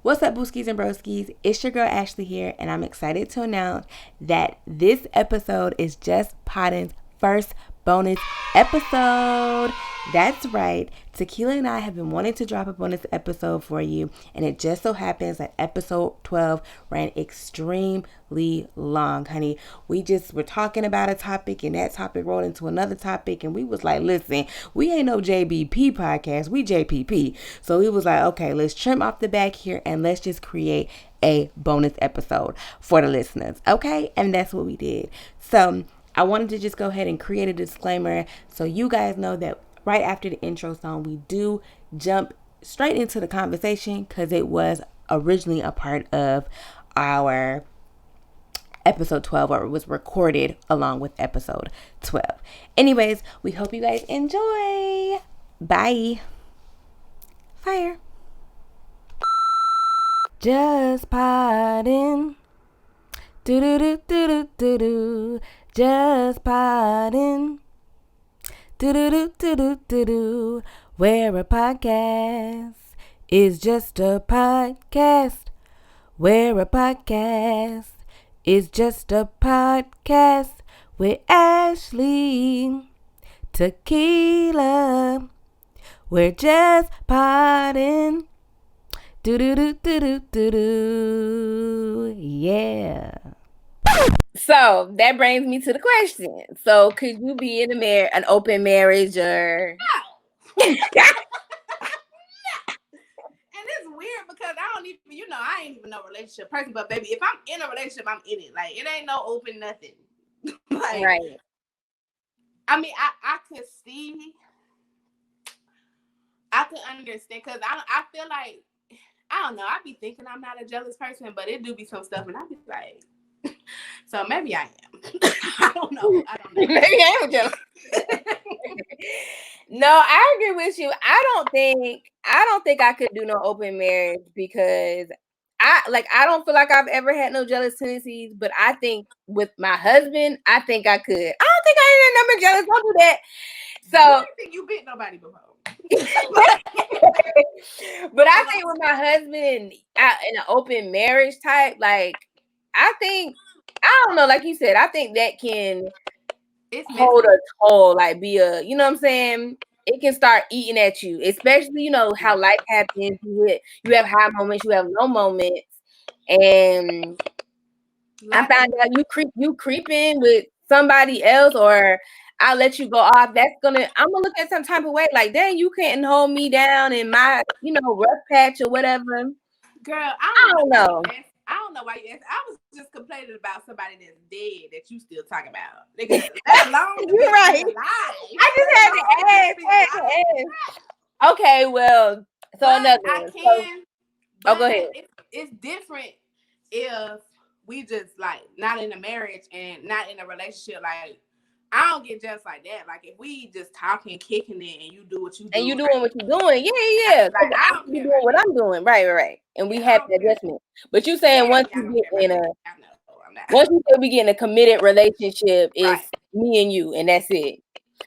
What's up, Booskies and Broskies? It's your girl Ashley here, and I'm excited to announce that this episode is JUS POD's first bonus episode. That's right. Tequila and I have been wanting to drop a bonus episode for you, and it just so happens that episode 12 ran extremely long, honey. We just were talking about a topic, and that topic rolled into another topic, and we was like, listen, we ain't no JBP podcast, we JPP. So we was like, okay, let's trim off the back here, and let's just create a bonus episode for the listeners, okay? And that's what we did. So I wanted to just go ahead and create a disclaimer so you guys know that right after the intro song, we do jump straight into the conversation because it was originally a part of our episode 12, or it was recorded along with episode 12. Anyways, we hope you guys enjoy. Bye. Fire. JUS podding. Do do do do do do do. JUS podding. Do do do do do do do. Where a podcast is just a podcast. Where a podcast is just a podcast with Ashley, Tequila. We're JUS podding. Do do do do do do do. Yeah. So that brings me to the question. So could you be in an open marriage or? No. And it's weird because I don't even, I ain't even no relationship person. But baby, if I'm in a relationship, I'm in it. Like it ain't no open nothing. Like, right. I mean, I could see, I could understand because I feel like I don't know. I be thinking I'm not a jealous person, but it do be some stuff, and I be like, so maybe I am. I don't know. Maybe I am jealous. No, I agree with you. I don't think I could do no open marriage because I don't feel like I've ever had no jealous tendencies, but I think with my husband, I think I could. I don't think I ain't never jealous. Don't do that. So I don't think you bit nobody before. But I think with my husband in an open marriage type, like I think I don't know, like you said, I think that can hold a toll, like be a, you know what I'm saying? It can start eating at you, especially how life happens. You have high moments, you have low moments, and I found out you creeping with somebody else, or I'll let you go off. I'm gonna look at some type of way, like, dang, you can't hold me down in my, rough patch or whatever. Girl, I don't know. I don't know why you asked. I was just complaining about somebody that's dead that you still talking about. That's long. You're right. I just had to ask. Okay, well, so but another I one. can. Oh, go ahead. It's different if we just like not in a marriage and not in a relationship. Like I don't get just like that. Like if we just talking, kicking it, and you do what you do, and you doing what you're doing, yeah. Like, I don't be doing what I'm doing, right. And we have that adjustment. But you saying once you get in once you say we get in a committed relationship, it's me and you, and that's it.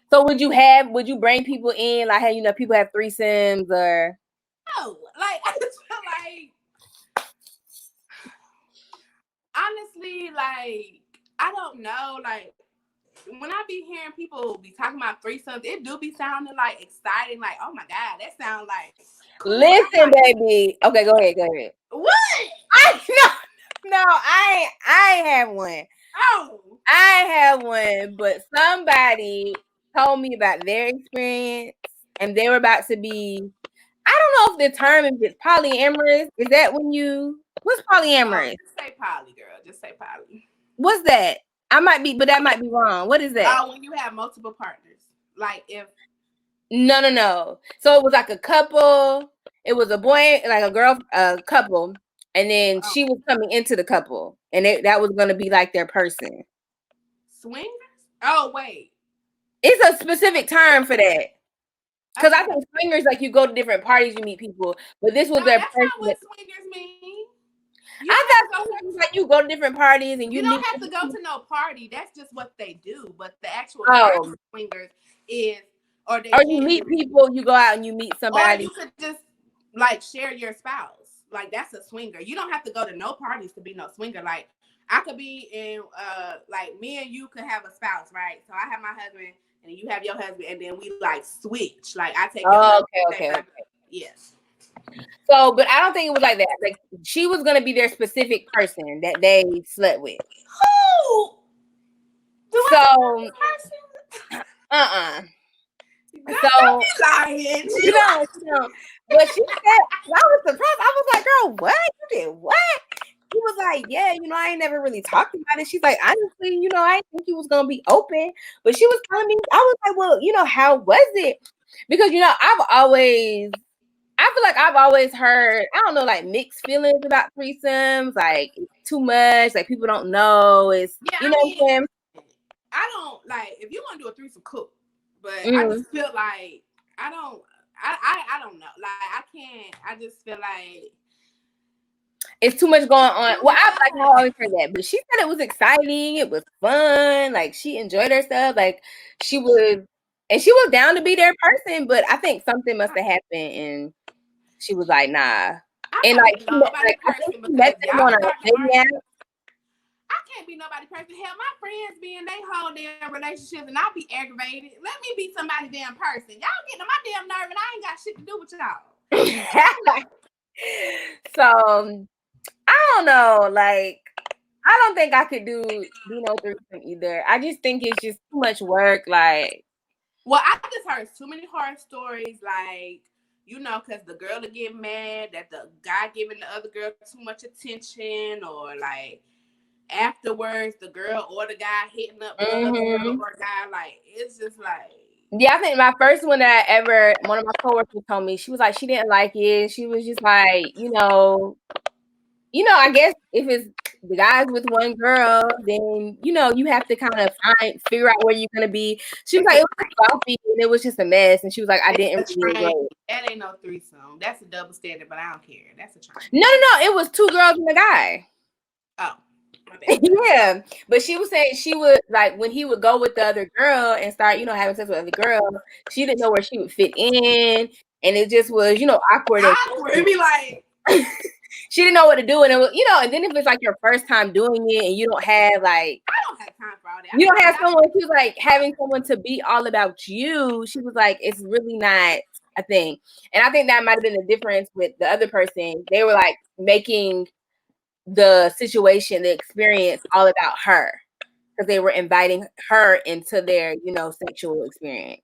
So would you bring people in, like how people have threesomes or? No, like I just feel like honestly, like I don't know, like when I be hearing people be talking about threesomes, it do be sounding like exciting, like oh my god, that sounds like cool. Listen, baby. Okay, go ahead. What? I have one. Oh, I have one, but somebody told me about their experience, and they were about to be. I don't know if the term is polyamorous. Is that when what's polyamorous? Just say poly, girl. Just say poly. What's that? I might be, but that might be wrong. What is that? Oh, when you have multiple partners, like if. No. So it was like a couple. It was a boy, like a girl, a couple, and then she was coming into the couple, and that was going to be like their person. Swingers? Oh wait, it's a specific term for that. Because I think swingers, like you go to different parties, you meet people, but this was their person. That's not what swingers mean. I thought swingers like you go to different parties and you don't have to go to no party. That's just what they do. But the actual swingers is, or you meet people, you go out and you meet somebody, or you could just like share your spouse. like that's a swinger. You don't have to go to no parties to be no swinger. Like I could be in like me and you could have a spouse, right? So I have my husband and you have your husband, and then we like switch. Like I take your husband. Okay. Yes. So, but I don't think it was like that. Like she was gonna be their specific person that they slept with. Who? So, Don't be lying. But she said, I was surprised. I was like, girl, what? You did what? He was like, yeah, I ain't never really talked about it. She's like, honestly, I didn't think you was gonna be open. But she was telling me, I was like, well, how was it? Because I feel like I've always heard, I don't know, like mixed feelings about threesomes, like too much, like people don't know. It's what I'm saying? I don't like if you want to do a threesome, cool. But I just feel like I don't know. Like I can't. I just feel like it's too much going on. Well, I always heard that, but she said it was exciting. It was fun. Like she enjoyed herself. Like she was down to be their person. But I think something must have happened, and she was like, nah. And like, I think she met them on a dating app. I can't be nobody person. Hell, my friends be in they whole damn relationships, and I'll be aggravated. Let me be somebody damn person. Y'all get to my damn nerve, and I ain't got shit to do with y'all. So I don't know. Like, I don't think I could do no threesome either. I just think it's just too much work. Like, well, I just heard too many horror stories. Like, because the girl will get mad that the guy giving the other girl too much attention, or like afterwards the girl or the guy hitting up the other girl or guy. Like, it's just like. Yeah, I think my first one that one of my coworkers told me, she was like, she didn't like it. She was just like, I guess if it's the guys with one girl, then you have to kind of figure out where you're gonna be. She was like, it was sloppy and it was just a mess, and she was like, I didn't really enjoy it. That ain't no threesome. That's a double standard, but I don't care. That's a train. No, it was 2 girls and a guy. Oh. Yeah, but she was saying she would like when he would go with the other girl and start, having sex with other girls. She didn't know where she would fit in, and it just was, awkward. It'd be like she didn't know what to do, and it was, and then if it's like your first time doing it, and you don't have like, I don't have time for all that. You don't have someone. She was like having someone to be all about you. She was like, it's really not a thing, and I think that might have been the difference with the other person. They were like making the situation, the experience, all about her, because they were inviting her into their, sexual experience.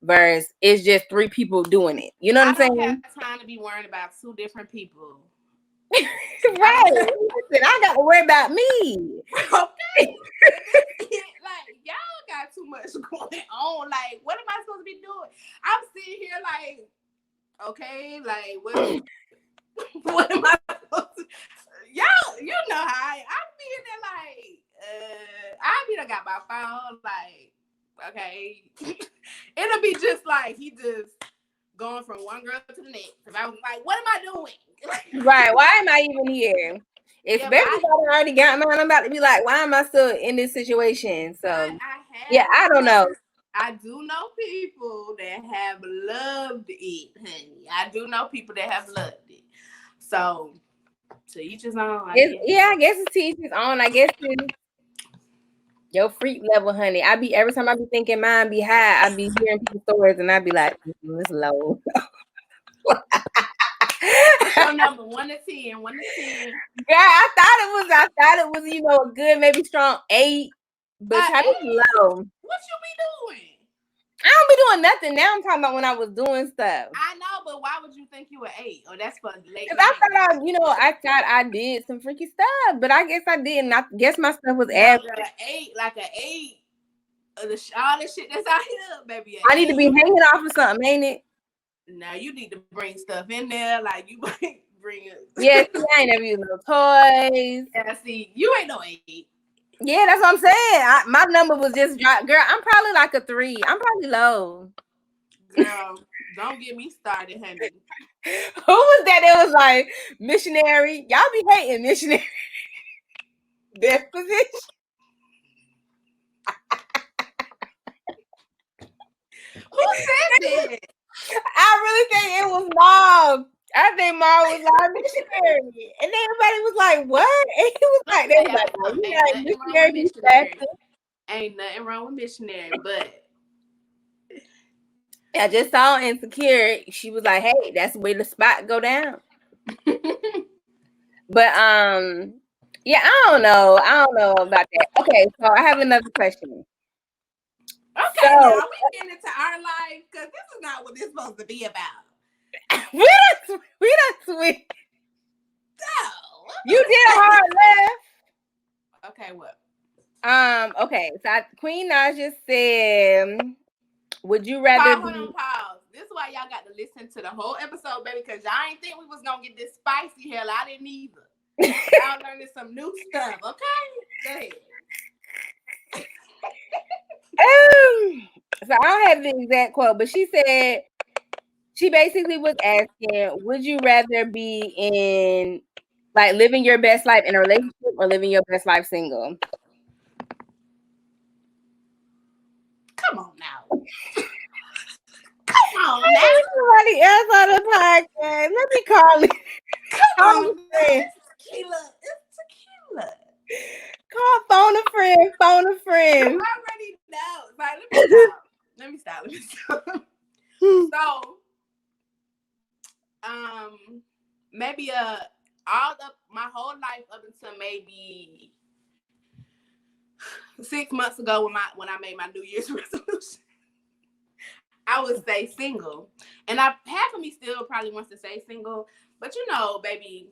Versus it's just 3 people doing it. You know what I'm saying? I don't have time to be worried about 2 different people. Right. Listen, I got to worry about me. Okay. Like, y'all got too much going on. Like, what am I supposed to be doing? I'm sitting here like, okay, like, what am I supposed to? Y'all, you know how I'm being there like, I be done got my phone, like, okay. It'll be just like he just going from one girl to the next. And I was like, what am I doing? Right. Why am I even here? Especially if I already got mine, I'm about to be like, why am I still in this situation? So I don't know. I do know people that have loved it, honey. I do know people that have loved it. So to each his own. I guess it's to each his own. I guess it's your freak level, honey. Every time I be thinking mine be high, I be hearing people's stories and I be like, it's low. So number 1 to 10, 1 to 10. Yeah, I thought it was, a good, maybe strong 8, but type of low. What you be doing? I don't be doing nothing now. I'm talking about when I was doing stuff. I know, but why would you think you were 8? Or that's for late. Because I thought I did some freaky stuff, but I guess I didn't. I guess my stuff was average. Like an 8. All this shit that's out here, baby. I need to be hanging off of something, ain't it? Now you need to bring stuff in there, like you bring it. Yeah, see, I ain't never used no toys. Yeah, see, you ain't no 8. Yeah, that's what I'm saying. My number was just dropped. Girl, I'm probably like a 3. I'm probably low. Girl, don't get me started, honey. Who was that? It was like missionary. Y'all be hating missionary. Death position. Who said that? I really think it was Mom. I think Mom was like missionary, and everybody was like, "What?" And he was like, "They was like, no, Ain't you're not nothing wrong missionary, with he's missionary. pastor." Ain't nothing wrong with missionary, but I just saw Insecure. She was like, "Hey, that's where the spot go down." But yeah, I don't know about that. Okay, so I have another question. Okay, So, now we getting into our life because this is not what this is supposed to be about. we don't sweet. No. You did a hard left. Okay, what? Okay, so Queen Naja said, would you rather Hold on, pause. This is why y'all got to listen to the whole episode, baby, because y'all ain't think we was gonna get this spicy. Hell, I didn't either. Y'all learning some new stuff, okay? Go ahead. So I don't have the exact quote, but she said she basically was asking, would you rather be in like living your best life in a relationship or living your best life single? Come on now. Come on now. Somebody else on the podcast. Let me call it. Come on. It's tequila. It's tequila. Call phone a friend. Phone a friend. You already know. Like, let me stop. So, maybe my whole life up until maybe 6 months ago when I made my New Year's resolution, I would say single. And half of me still probably wants to say single, but you know, baby,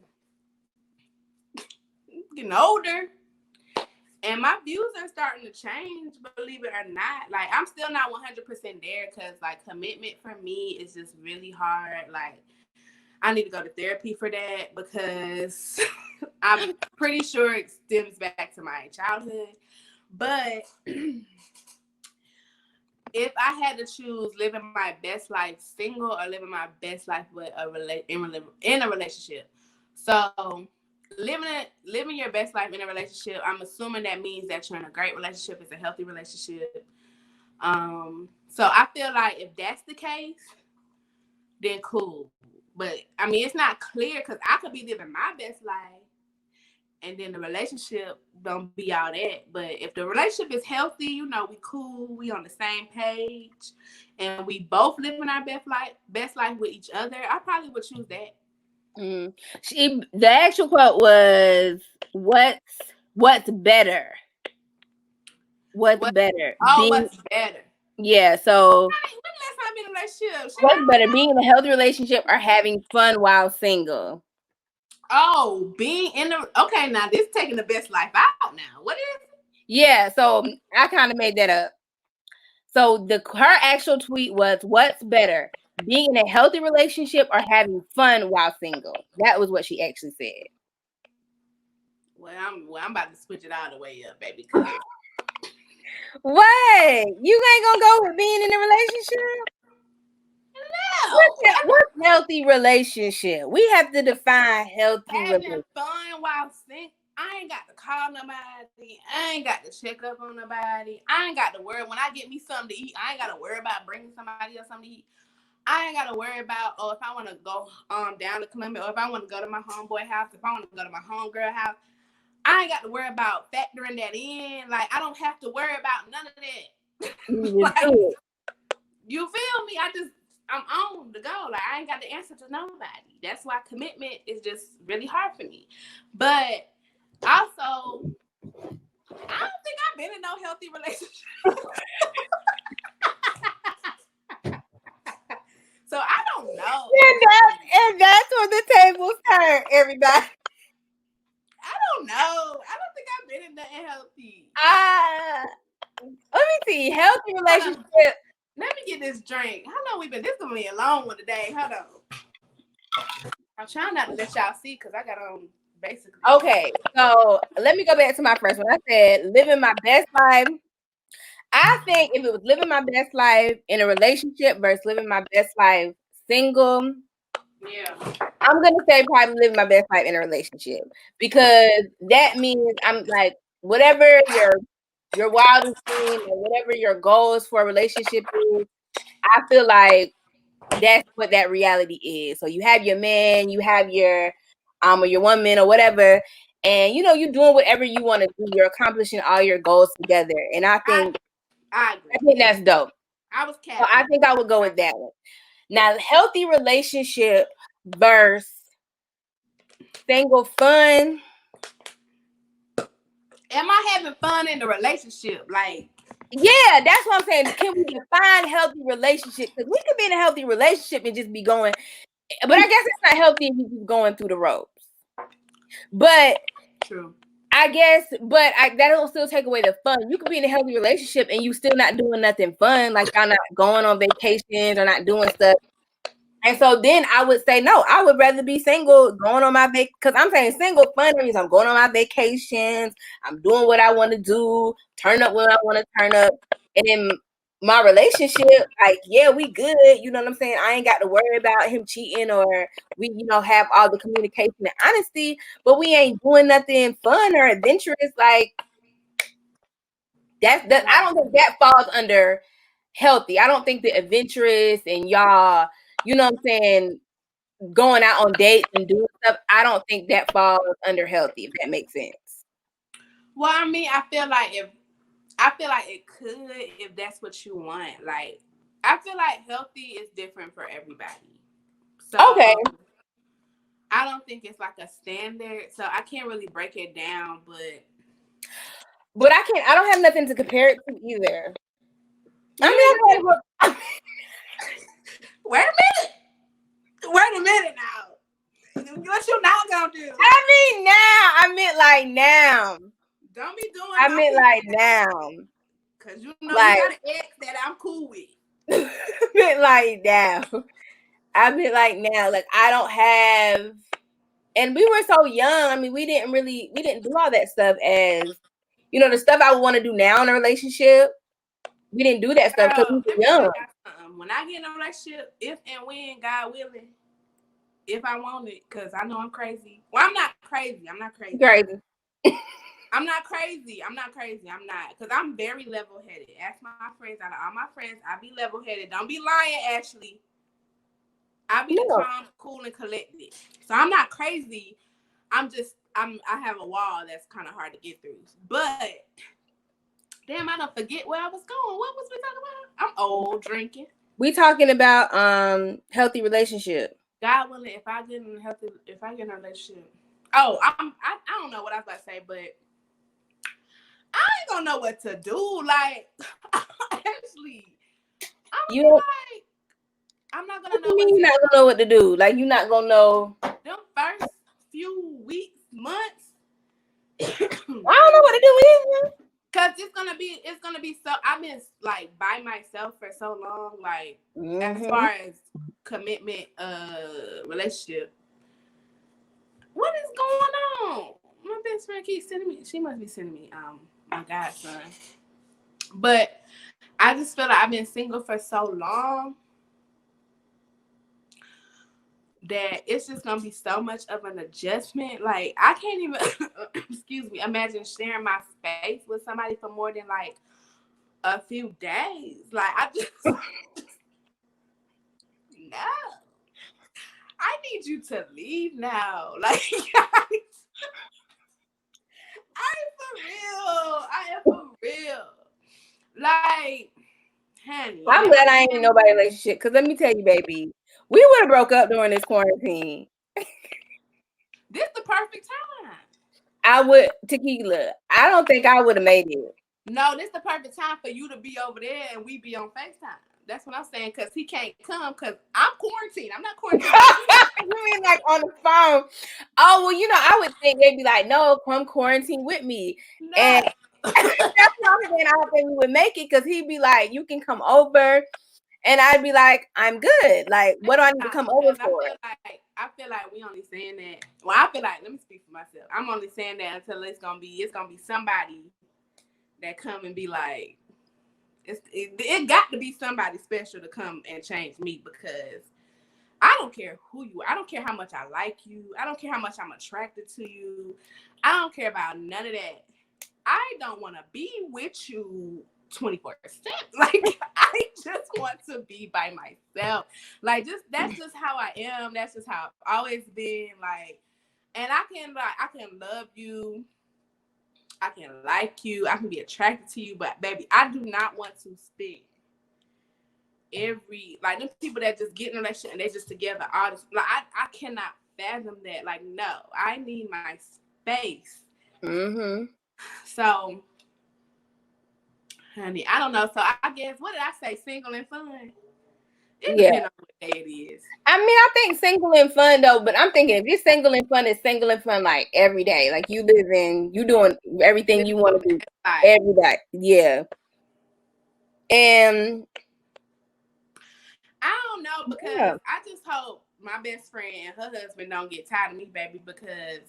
getting older. And my views are starting to change, believe it or not. Like, I'm still not 100% there because, like, commitment for me is just really hard. Like, I need to go to therapy for that because I'm pretty sure it stems back to my childhood. But if I had to choose living my best life single or living my best life with in a relationship, so living your best life in a relationship, I'm assuming that means that you're in a great relationship, it's a healthy relationship. So I feel like if that's the case, then cool. But I mean, it's not clear because I could be living my best life and then the relationship don't be all that. But if the relationship is healthy, you know, we cool, we on the same page, and we both living our best life with each other, I probably would choose that. The actual quote was, "What's better? What's better? What's better? Yeah. So, when last time in a relationship? What's better, being in a healthy relationship or having fun while single? Oh, being in the okay. Now this is taking the best life out. Now what is it? Yeah. So I kind of made that up. So her actual tweet was, "What's better, being in a healthy relationship or having fun while single?" That was what she actually said. Well, I'm about to switch it all the way up, baby. What? You ain't gonna go with being in a relationship? No. What's healthy relationship? We have to define healthy having fun while single. I ain't got to call nobody. I ain't got to check up on nobody. I ain't got to worry when I get me something to eat. I ain't got to worry about bringing somebody else something to eat. I ain't got to worry about if I want to go down to Columbia or if I want to go to my homeboy house, if I want to go to my homegirl house. I ain't got to worry about factoring that in. Like, I don't have to worry about none of that. Like, you feel me? I'm on the go. Like, I ain't got to answer to nobody. That's why commitment is just really hard for me. But also, I don't think I've been in no healthy relationship. So I don't know. And that's when the tables turn, everybody. I don't know. I don't think I've been in nothing healthy. Let me see. Healthy relationship. Let me get this drink. How long we been? This is gonna be a long one today. Hold on. I'm trying not to let y'all see because I got on basically. Okay, so let me go back to my first one. I said living my best life. I think if it was living my best life in a relationship versus living my best life single, yeah, I'm gonna say probably living my best life in a relationship because that means I'm like whatever your wildest dream or whatever your goals for a relationship is. I feel like that's what that reality is. So you have your man, you have your or your woman or whatever, and you know you're doing whatever you want to do. You're accomplishing all your goals together, and I think I agree. I think that's dope. I was So I capping. think I would go with that one. Now, healthy relationship versus single fun. Am I having fun in the relationship? Like, Yeah, that's what I'm saying. Can we define healthy relationship? Because we could be in a healthy relationship and just be going, but I guess it's not healthy if you keep going through the ropes. But true. I guess, that'll still take away the fun. You could be in a healthy relationship and you still not doing nothing fun, like y'all not going on vacations or not doing stuff. And so then I would say, no, I would rather be single, going on my because I'm saying single fun means I'm going on my vacations, I'm doing what I want to do, turn up when I want to turn up. And in my relationship, like, yeah, we good. You know what I'm saying? I ain't got to worry about him cheating, or we, have all the communication and honesty, but we ain't doing nothing fun or adventurous. Like, I don't think that falls under healthy. I don't think the adventurous and y'all, you know what I'm saying, going out on dates and doing stuff, I don't think that falls under healthy, if that makes sense. Well, I mean, I feel like it could if that's what you want. Like, I feel like healthy is different for everybody. So Okay. I don't think it's like a standard. So I can't really break it down, but I don't have nothing to compare it to either. Wait a minute now. What you not gonna do? I meant like now. Don't be doing. I meant like now. Cause you know like, you got an ex that I'm cool with. I meant like now. I meant like now. Like, I don't have, and we were so young. I mean, we didn't do all that stuff as, the stuff I would want to do now in a relationship. We didn't do that stuff because we were young. When I get in a relationship, if and when God willing, if I want it, because I know I'm crazy. Well, I'm not crazy. I'm not crazy. I'm not crazy. I'm not. Because I'm very level-headed. Ask my friends. Out of all my friends, I be level-headed. Don't be lying, Ashley. I be calm, cool, and collected. So I'm not crazy. I have a wall that's kind of hard to get through. But damn, I don't forget where I was going. What was we talking about? I'm old drinking. We talking about healthy relationship. God willing, if I get in a relationship. Oh, I don't know what I was about to say, but I ain't gonna know what to do. Like, actually, I'm not gonna know. You're not gonna know what to do. Like, you're not gonna know. Them first few weeks, months. I don't know what to do either. Cause it's gonna be so. I've been like by myself for so long. Like, as far as commitment, relationship. What is going on? My best friend keeps sending me. She must be sending me my godson. But I just feel like I've been single for so long that it's just gonna be so much of an adjustment. Like, I can't even excuse me, imagine sharing my space with somebody for more than like a few days. Like, I just no. I need you to leave now. Like, I am for real. Like, honey. I'm glad I ain't in nobody's relationship. Because let me tell you, baby, we would have broke up during this quarantine. This the perfect time. Tequila, I don't think I would have made it. No, this the perfect time for you to be over there and we be on FaceTime. That's what I'm saying, because he can't come because I'm quarantined. I'm not quarantined. You mean like on the phone? Oh, well, I would think they'd be like, no, come quarantine with me. No. And that's what I'm saying. I don't think we would make it, because he'd be like, you can come over. And I'd be like, I'm good. Like, what do I need to come over for? I feel like we only saying that. Well, I feel like, let me speak for myself. I'm only saying that until it's gonna be somebody that come and be like, it got to be somebody special to come and change me, because I don't care who you are. I don't care how much I like you. I don't care how much I'm attracted to you. I don't care about none of that. I don't want to be with you 24/7. Like, I just want to be by myself. Like, that's just how I am. That's just how I've always been. Like, and I can love you. I can like you. I can be attracted to you. But baby, I do not want to spend like them people that just get in a relationship and they just together all this. Like, I cannot fathom that. Like, no, I need my space. Mm-hmm. So, honey, I don't know. So I guess, what did I say? Single and fun. It depends on what day it is. I mean, I think single and fun though, but I'm thinking if you're single and fun, it's single and fun like every day. Like you doing everything you want to do every day. Yeah. And I don't know, because I just hope my best friend and her husband don't get tired of me, baby, because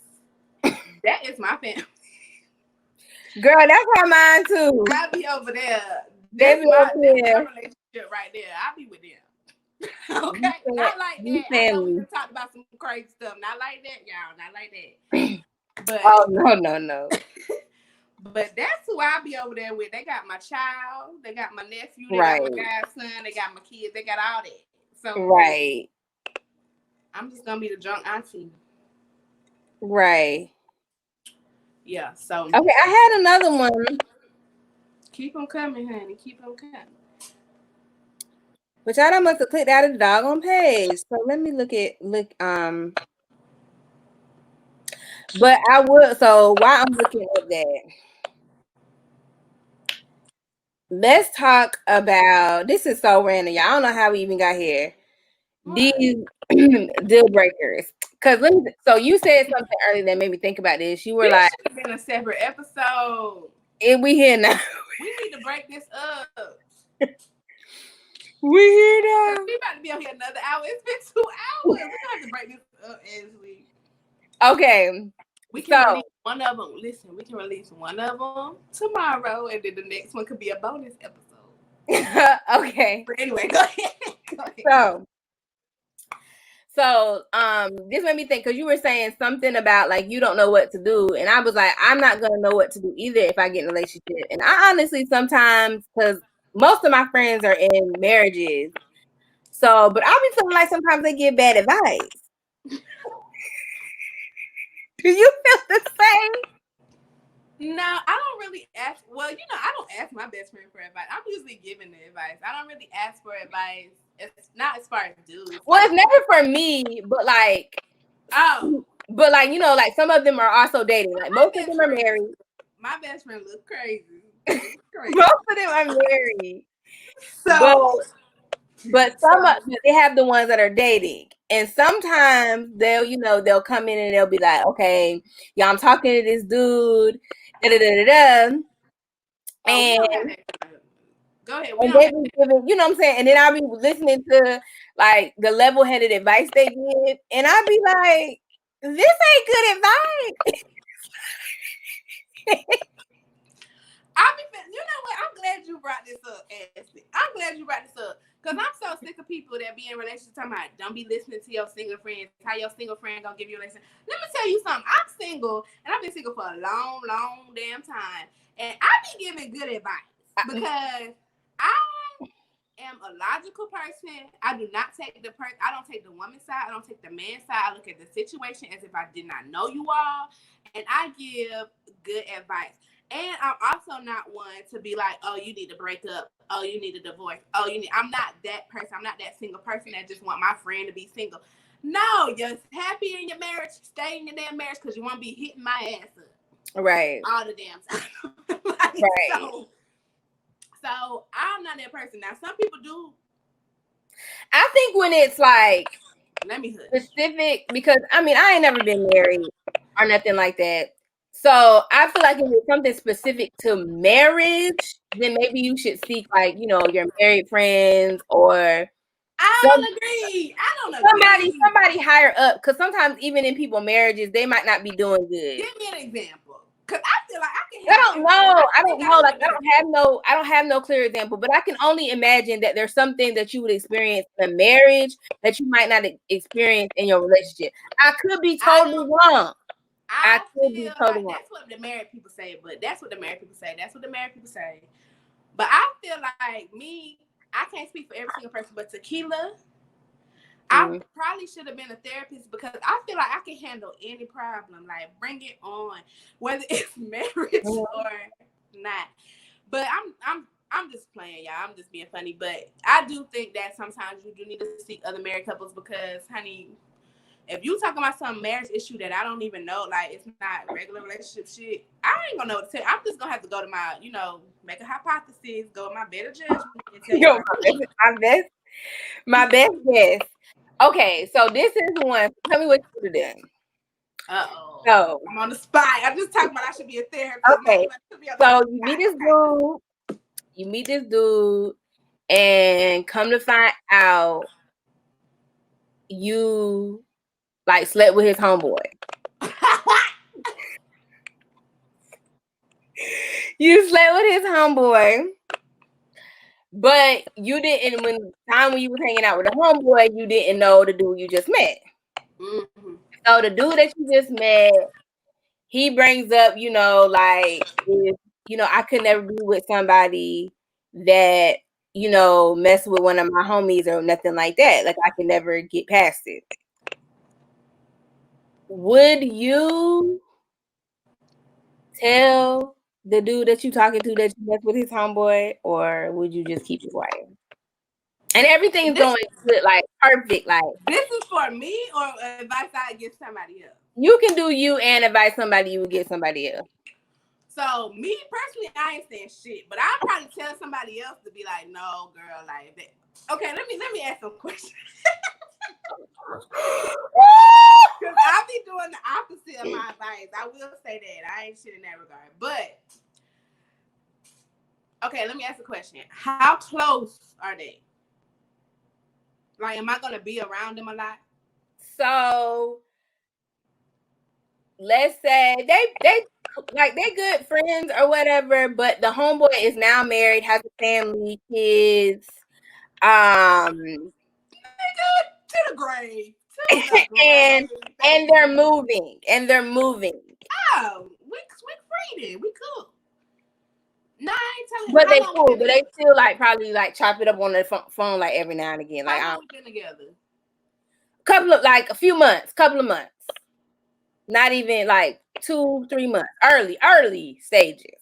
that is my family. Girl, that's how mine too. I'll be over there. That's my relationship right there. I'll be with them. Okay, not like that. I know we talked about some crazy stuff. Not like that, y'all. Not like that. But no. But that's who I'll be over there with. They got my child. They got my nephew. They got my godson. They got my kids. They got all that. So I'm just gonna be the drunk auntie. Right. Yeah. So okay, I had another one. Keep them coming, honey. Keep them coming. Which I must have clicked out of the doggone page. So let me look. But I would. So while I'm looking at that, let's talk about. This is so random, y'all. I don't know how we even got here. These deal breakers. So you said something earlier that made me think about this. You were like, "This should have been a separate episode." And we here now. We need to break this up. We here now. We about to be on here another hour. It's been 2 hours. We have to break this up, Ashley. Okay. We can release one of them. Listen, we can release one of them tomorrow, and then the next one could be a bonus episode. Okay. But anyway, go ahead. So, this made me think, because you were saying something about like you don't know what to do, and I was like, I'm not gonna know what to do either if I get in a relationship. And I honestly sometimes, because most of my friends are in marriages, so but I'll be feeling like sometimes they give bad advice. Do you feel the same? No, I don't really ask. Well, I don't ask my best friend for advice. I'm usually giving the advice. I don't really ask for advice. It's not as far as dudes. Well, it's never for me, but like, like some of them are also dating. Like most of them are married. My best friend looks crazy. Most of them are married. But they have the ones that are dating. And sometimes they'll come in and they'll be like, okay, yeah, I'm talking to this dude, and go ahead. And they be giving, you know what I'm saying? And then I'll be listening to like the level-headed advice they give, and I'll be like, this ain't good advice. You know what? I'm glad you brought this up, Ashley. I'm glad you brought this up. Because I'm so sick of people that be in relationships talking about, don't be listening to your single friends. How your single friend gonna give you a lesson. Let me tell you something. I'm single, and I've been single for a long, long damn time. And I be giving good advice. Because I am a logical person. I do not take I don't take the woman's side. I don't take the man's side. I look at the situation as if I did not know you all. And I give good advice. And I'm also not one to be like, oh, you need to break up. Oh, you need a divorce. I'm not that person. I'm not that single person that just want my friend to be single. No, you're happy in your marriage. Stay in your damn marriage because you want to be hitting my ass up. Right. All the damn time. Right. So I'm not that person. Now, some people do. I think when it's like specific, because I ain't never been married or nothing like that. So I feel like if it's something specific to marriage, then maybe you should seek like, your married friends or I don't agree. Somebody higher up, because sometimes even in people's marriages, they might not be doing good. Give me an example. Cause I feel like I can. I don't know. Like I don't have no clear example, but I can only imagine that there's something that you would experience in a marriage that you might not experience in your relationship. I could be totally wrong. I could be totally wrong. That's what the married people say, but that's what the married people say. But I feel like I can't speak for every single person, but Tequila, I probably should have been a therapist because I feel like I can handle any problem. Like, bring it on, whether it's marriage or not. But I'm just playing, y'all. I'm just being funny. But I do think that sometimes you do need to seek other married couples because, honey, if you talking about some marriage issue that I don't even know, like it's not regular relationship shit, I ain't gonna know what to tell you. I'm just gonna have to go to my, make a hypothesis, go with my better judgment, and tell you my best guess. Okay, so this is one. Tell me what you would have done. Uh-oh. So I'm on the spot. I'm just talking about I should be a therapist. Okay. So you meet this dude, and come to find out you like slept with his homeboy. You slept with his homeboy, but you didn't. When you was hanging out with the homeboy, you didn't know the dude you just met. Mm-hmm. So the dude that you just met, he brings up, like, I could never be with somebody that, mess with one of my homies or nothing like that. Like, I can never get past it. Would you tell the dude that you talking to that you mess with his homeboy, or would you just keep it quiet? And everything's going good, like perfect. Like, this is for me or advice I give somebody else? You can do you and advise somebody you would get somebody else. So me personally, I ain't saying shit, but I'll probably tell somebody else to be like, no, girl, like that. Okay, let me ask some questions. Because I'll be doing the opposite of my advice. I will say that. I ain't shit in that regard. But okay, let me ask a question. How close are they? Like, am I gonna be around them a lot? So let's say they good friends or whatever, but the homeboy is now married, has a family, kids, to the grave. and they're moving. Oh, we free then. We cool. No, I ain't telling him. But they cool. But they still probably chop it up on their phone like every now and again. Like, how long we been together? A few months, couple of months. Not even 2-3 months. Early stages.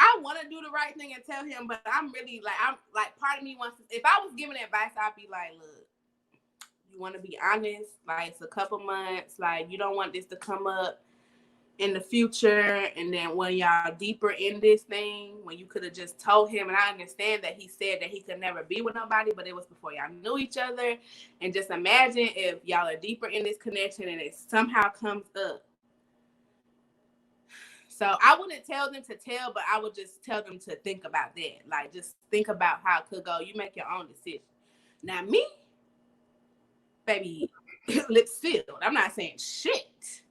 I want to do the right thing and tell him, but I'm really part of me wants to. If I was giving advice, I'd be like, look, you want to be honest. Like, it's a couple months. Like, you don't want this to come up in the future, and then when y'all deeper in this thing, when you could have just told him. And I understand that he said that he could never be with nobody, but it was before y'all knew each other. And just imagine if y'all are deeper in this connection and it somehow comes up. So I wouldn't tell them to tell, but I would just tell them to think about that. Like, just think about how it could go. You make your own decision. Now, me, baby, lips sealed. I'm not saying shit.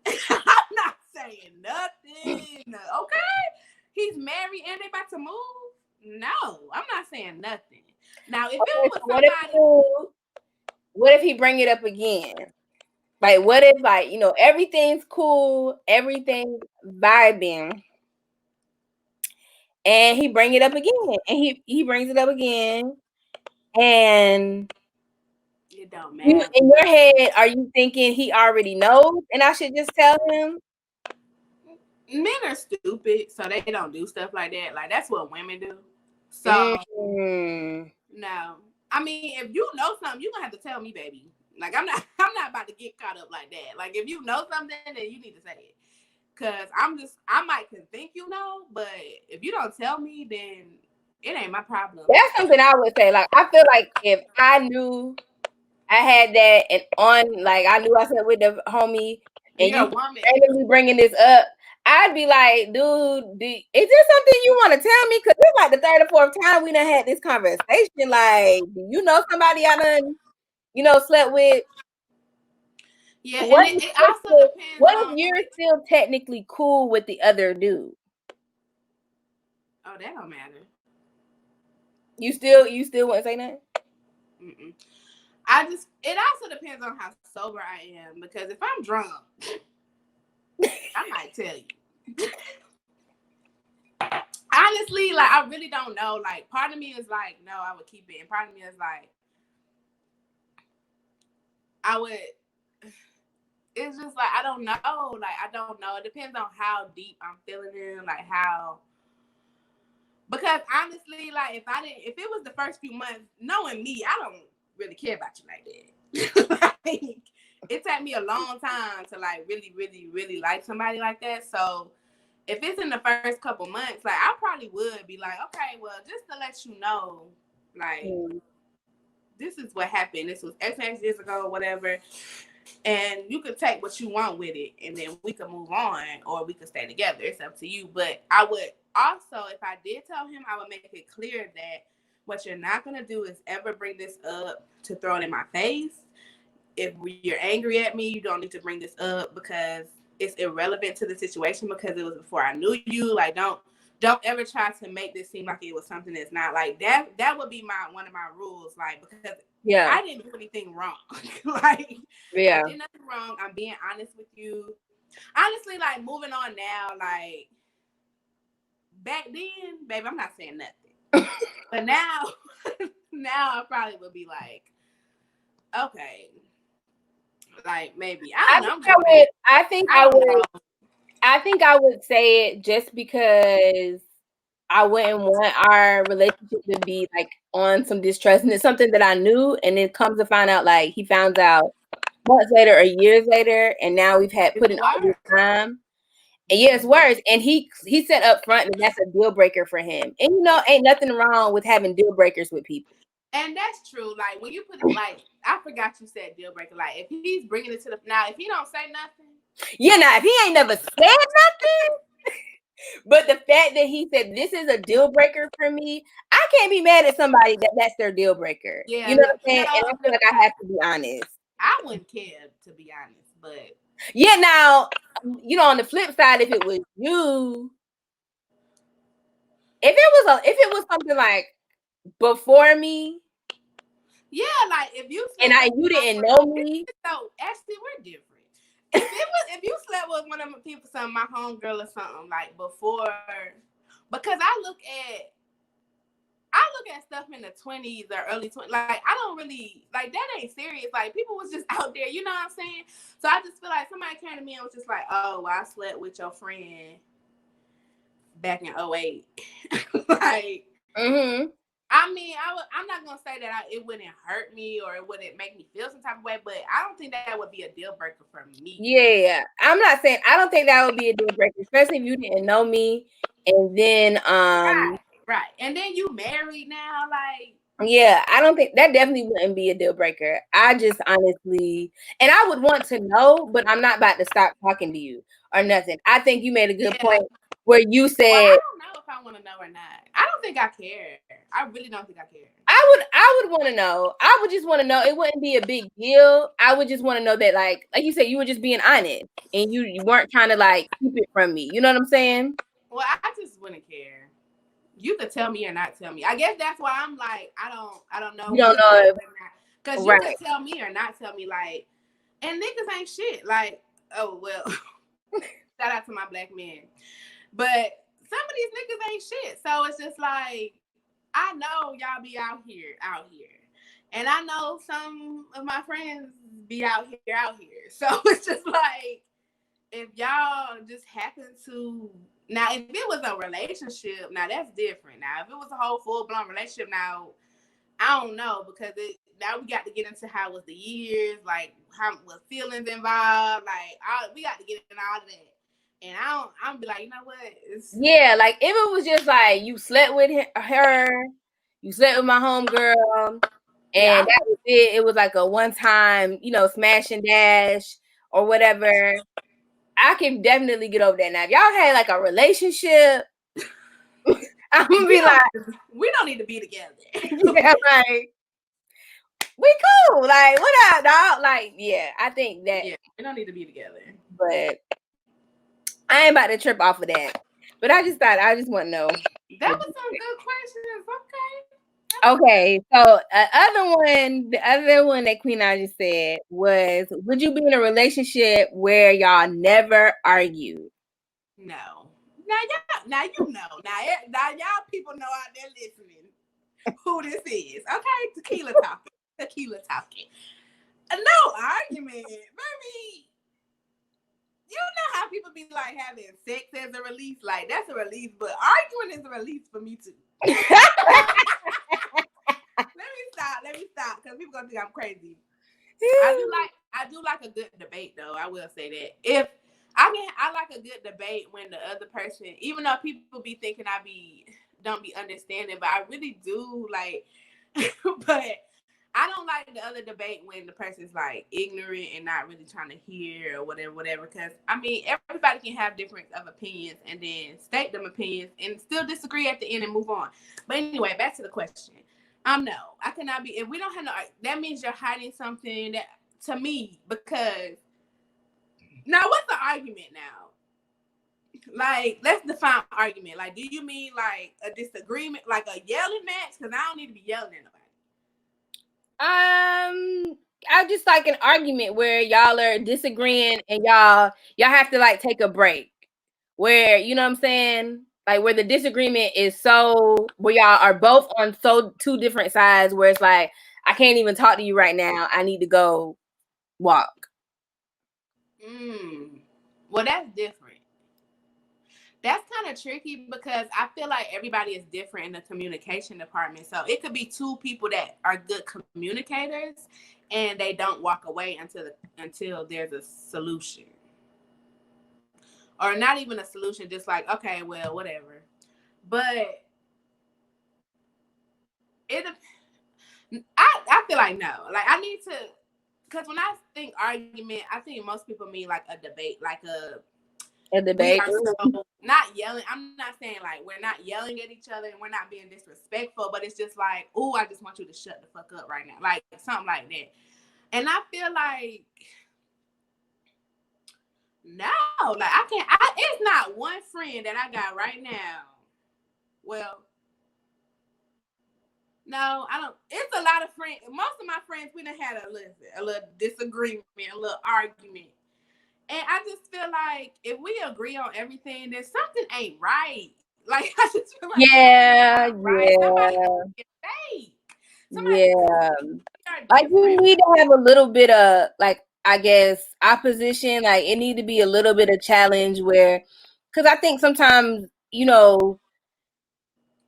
I'm not saying nothing. Okay? He's married and they about to move? No, I'm not saying nothing. Now, if it was somebody... What if he bring it up again? Like, what if, everything's cool, everything's vibing, and he bring it up again, and he brings it up again, and it don't matter. In your head, are you thinking he already knows, and I should just tell him? Men are stupid, so they don't do stuff like that. Like, that's what women do. So, no. I mean, if you know something, you're gonna have to tell me, baby. Like, I'm not about to get caught up like that. Like, if you know something, then you need to say it. Cause I might think you know, but if you don't tell me, then it ain't my problem. That's something I would say. Like, I feel like if I knew I had that, and I knew I slept with the homie, and you randomly bringing this up, I'd be like, dude, is this something you want to tell me? Because it's like the third or fourth time we done had this conversation. Like, do you know somebody I done, slept with? Yeah, and it also depends. What if you're still technically cool with the other dude? Oh, that don't matter. You still wouldn't say nothing? Mm-mm. It also depends on how sober I am, because if I'm drunk, I might tell you. Honestly, like, I really don't know. Like, part of me is like, no, I would keep it. And part of me is like, I would. It's just like, I don't know. Like, I don't know. It depends on how deep I'm feeling in, like, how. Because honestly, like, if it was the first few months, knowing me, I don't really care about you like that. Like, it took me a long time to, like, really, really, really like somebody like that. So, if it's in the first couple months, like, I probably would be like, okay, well, just to let you know, like, this is what happened. This was X years ago, whatever. And you could take what you want with it, and then we could move on, or we could stay together. It's up to you. But I would also, if I did tell him, I would make it clear that what you're not going to do is ever bring this up to throw it in my face. If you're angry at me, you don't need to bring this up because it's irrelevant to the situation, because it was before I knew you. Like, don't ever try to make this seem like it was something that's not. Like, that would be one of my rules. Like, because I didn't do anything wrong. Like, I did nothing wrong. I'm being honest with you. Honestly, like, moving on now, like, back then, baby, I'm not saying nothing. But now I probably would be like, okay, like, maybe. I think I would say it just because I wouldn't want our relationship to be like on some distrust, and it's something that I knew, and it comes to find out, like, he found out months later or years later, and now we've had put in all this time. And yeah, it's worse. And he said up front that that's a deal breaker for him. And you know, ain't nothing wrong with having deal breakers with people. And that's true. Like, when you put it, like, I forgot you said deal breaker. Like, if he's bringing it to the, now, if he don't say nothing. Yeah, now, if he ain't never said nothing, but the fact that he said this is a deal breaker for me, I can't be mad at somebody that's their deal breaker. Yeah, you know what I'm saying? And I feel like I have to be honest. I wouldn't care, to be honest, but yeah, now, you know, on the flip side, if it was you, if it was something like before me, yeah, like, if you you didn't know me, so actually we're different. If you slept with one of my people, my homegirl or something, like, before, because I look at stuff in the 20s or early 20s. Like, I don't really, like, that ain't serious. Like, people was just out there, you know what I'm saying? So I just feel like somebody came to me and was just like, oh, well, I slept with your friend back in 08. Like, I mean, I'm not going to say that it wouldn't hurt me or it wouldn't make me feel some type of way, but I don't think that would be a deal breaker for me. Yeah. I'm not saying, I don't think that would be a deal breaker, especially if you didn't know me. And then, Right. And then you married now, like. Yeah, I don't think that definitely wouldn't be a deal breaker. I just honestly, and I would want to know, but I'm not about to stop talking to you or nothing. I think you made a good point where you said, well, I don't know if I want to know or not. I don't think I care. I really don't think I care. I would want to know. I would just want to know. It wouldn't be a big deal. I would just want to know that, like you said, you were just being honest and you weren't trying to, like, keep it from me. You know what I'm saying? Well, I just wouldn't care. You could tell me or not tell me. I guess that's why I'm like, I don't know. You don't know because you could tell me or not tell me, like, and niggas ain't shit. Like, oh well, shout out to my black men, but some of these niggas ain't shit. So it's just like, I know y'all be out here, and I know some of my friends be out here. So it's just like, if y'all just happen to. Now, if it was a relationship, now that's different. Now, if it was a whole full-blown relationship, now, I don't know, because now we got to get into how was the years, like, how was feelings involved, like, we got to get into all of that. And I'm be like, you know what? Yeah, like, if it was just like you slept with her, you slept with my homegirl, and that was it. It was like a one-time, you know, smash and dash or whatever. I can definitely get over that. Now, if y'all had like a relationship, I'm gonna be like, we don't need to be together. Yeah, like, we cool. Like, what up, dog? Like, yeah, I think that. Yeah, we don't need to be together. But I ain't about to trip off of that. But I just want to know. That was some good questions. Okay, so the other one that Queen I just said was, would you be in a relationship where y'all never argued? No. Now y'all people know out there listening who this is. Okay, Tequila talking. No argument, baby. You know how people be like having sex as a release, like that's a release, but arguing is a release for me too. Let me stop, because people gonna think I'm crazy. I do like a good debate though. I will say that. If I like a good debate when the other person, even though people be thinking don't be understanding, but I really do like. But I don't like the other debate when the person's like ignorant and not really trying to hear or whatever. Because I mean, everybody can have different of opinions and then state them opinions and still disagree at the end and move on. But anyway, back to the question. No, I cannot be. If we don't have no, that means you're hiding something that to me. Because now, what's the argument now? Like, let's define argument. Like, do you mean like a disagreement, like a yelling match? Because I don't need to be yelling at nobody. I just like an argument where y'all are disagreeing and y'all have to like take a break. Where, you know what I'm saying? Like where the disagreement is so where y'all are both on so two different sides where it's like, I can't even talk to you right now. I need to go walk. Well, that's different. That's kind of tricky because I feel like everybody is different in the communication department. So it could be two people that are good communicators and they don't walk away until there's a solution. Or not even a solution, just like, okay, well, whatever. But I feel like no. Like I need to, because when I think argument, I think most people mean like a debate, like a debate. Not yelling. I'm not saying like we're not yelling at each other and we're not being disrespectful, but it's just like, oh, I just want you to shut the fuck up right now. Like something like that. And I feel like no, like it's not one friend that I got right now. Well, no, I don't. It's a lot of friends. Most of my friends, we done had a little disagreement, a little argument. And I just feel like if we agree on everything, then something ain't right. Like I just feel like like you need to have a little bit of like, I guess, opposition. Like it need to be a little bit of challenge where, because I think sometimes, you know,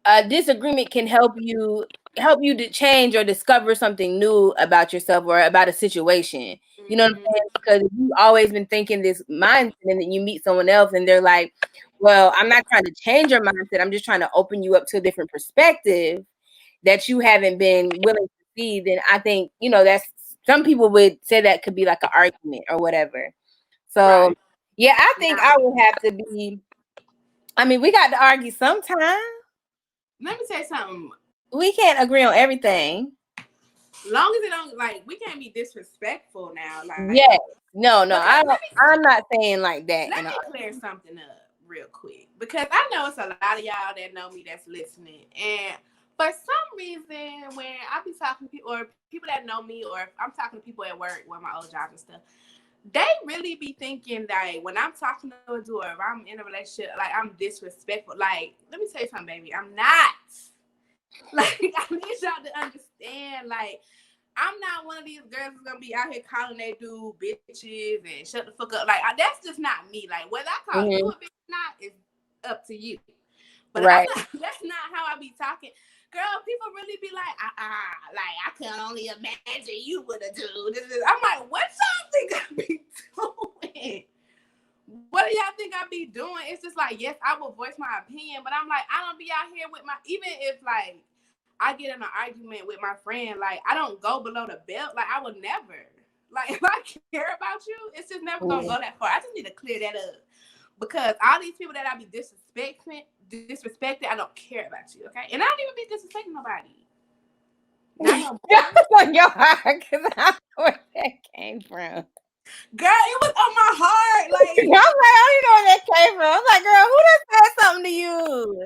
a disagreement can help you to change or discover something new about yourself or about a situation. You know what I'm saying? Because you've always been thinking this mindset and then you meet someone else and they're like, well, I'm not trying to change your mindset. I'm just trying to open you up to a different perspective that you haven't been willing to see. Then I think, you know, that's, some people would say that could be like an argument or whatever. So, yeah, I think I would have to be, I mean, we got to argue sometime. Let me say something. We can't agree on everything. Long as it don't, like, we can't be disrespectful now. Like, yeah, no, I'm not saying like that. Let me clear something up real quick because I know it's a lot of y'all that know me that's listening, and for some reason, when I be talking to people or people that know me, or if I'm talking to people at work with my old jobs and stuff, they really be thinking that when I'm talking to a dude or if I'm in a relationship, like I'm disrespectful. Like, let me tell you something, baby. I'm not. Like, I need y'all to understand, like, I'm not one of these girls who's gonna be out here calling they dude bitches and shut the fuck up. Like, that's just not me. Like, whether I call you a bitch or not is up to you. But that's not how I be talking. Girl, people really be like, like I can only imagine you with a dude. I'm like, what y'all think I be doing? What do y'all think I be doing? It's just like, yes, I will voice my opinion, but I'm like, I don't be out here with my, even if like I get in an argument with my friend, like I don't go below the belt. Like I would never. Like if I care about you, it's just never gonna go that far. I just need to clear that up. Because all these people that I be disrespected, I don't care about you, okay? And I don't even be disrespecting nobody. That's on your heart, because I know where that came from. Girl, it was on my heart. Like I'm like, I don't know where that came from. I'm like, girl, who done said something to you?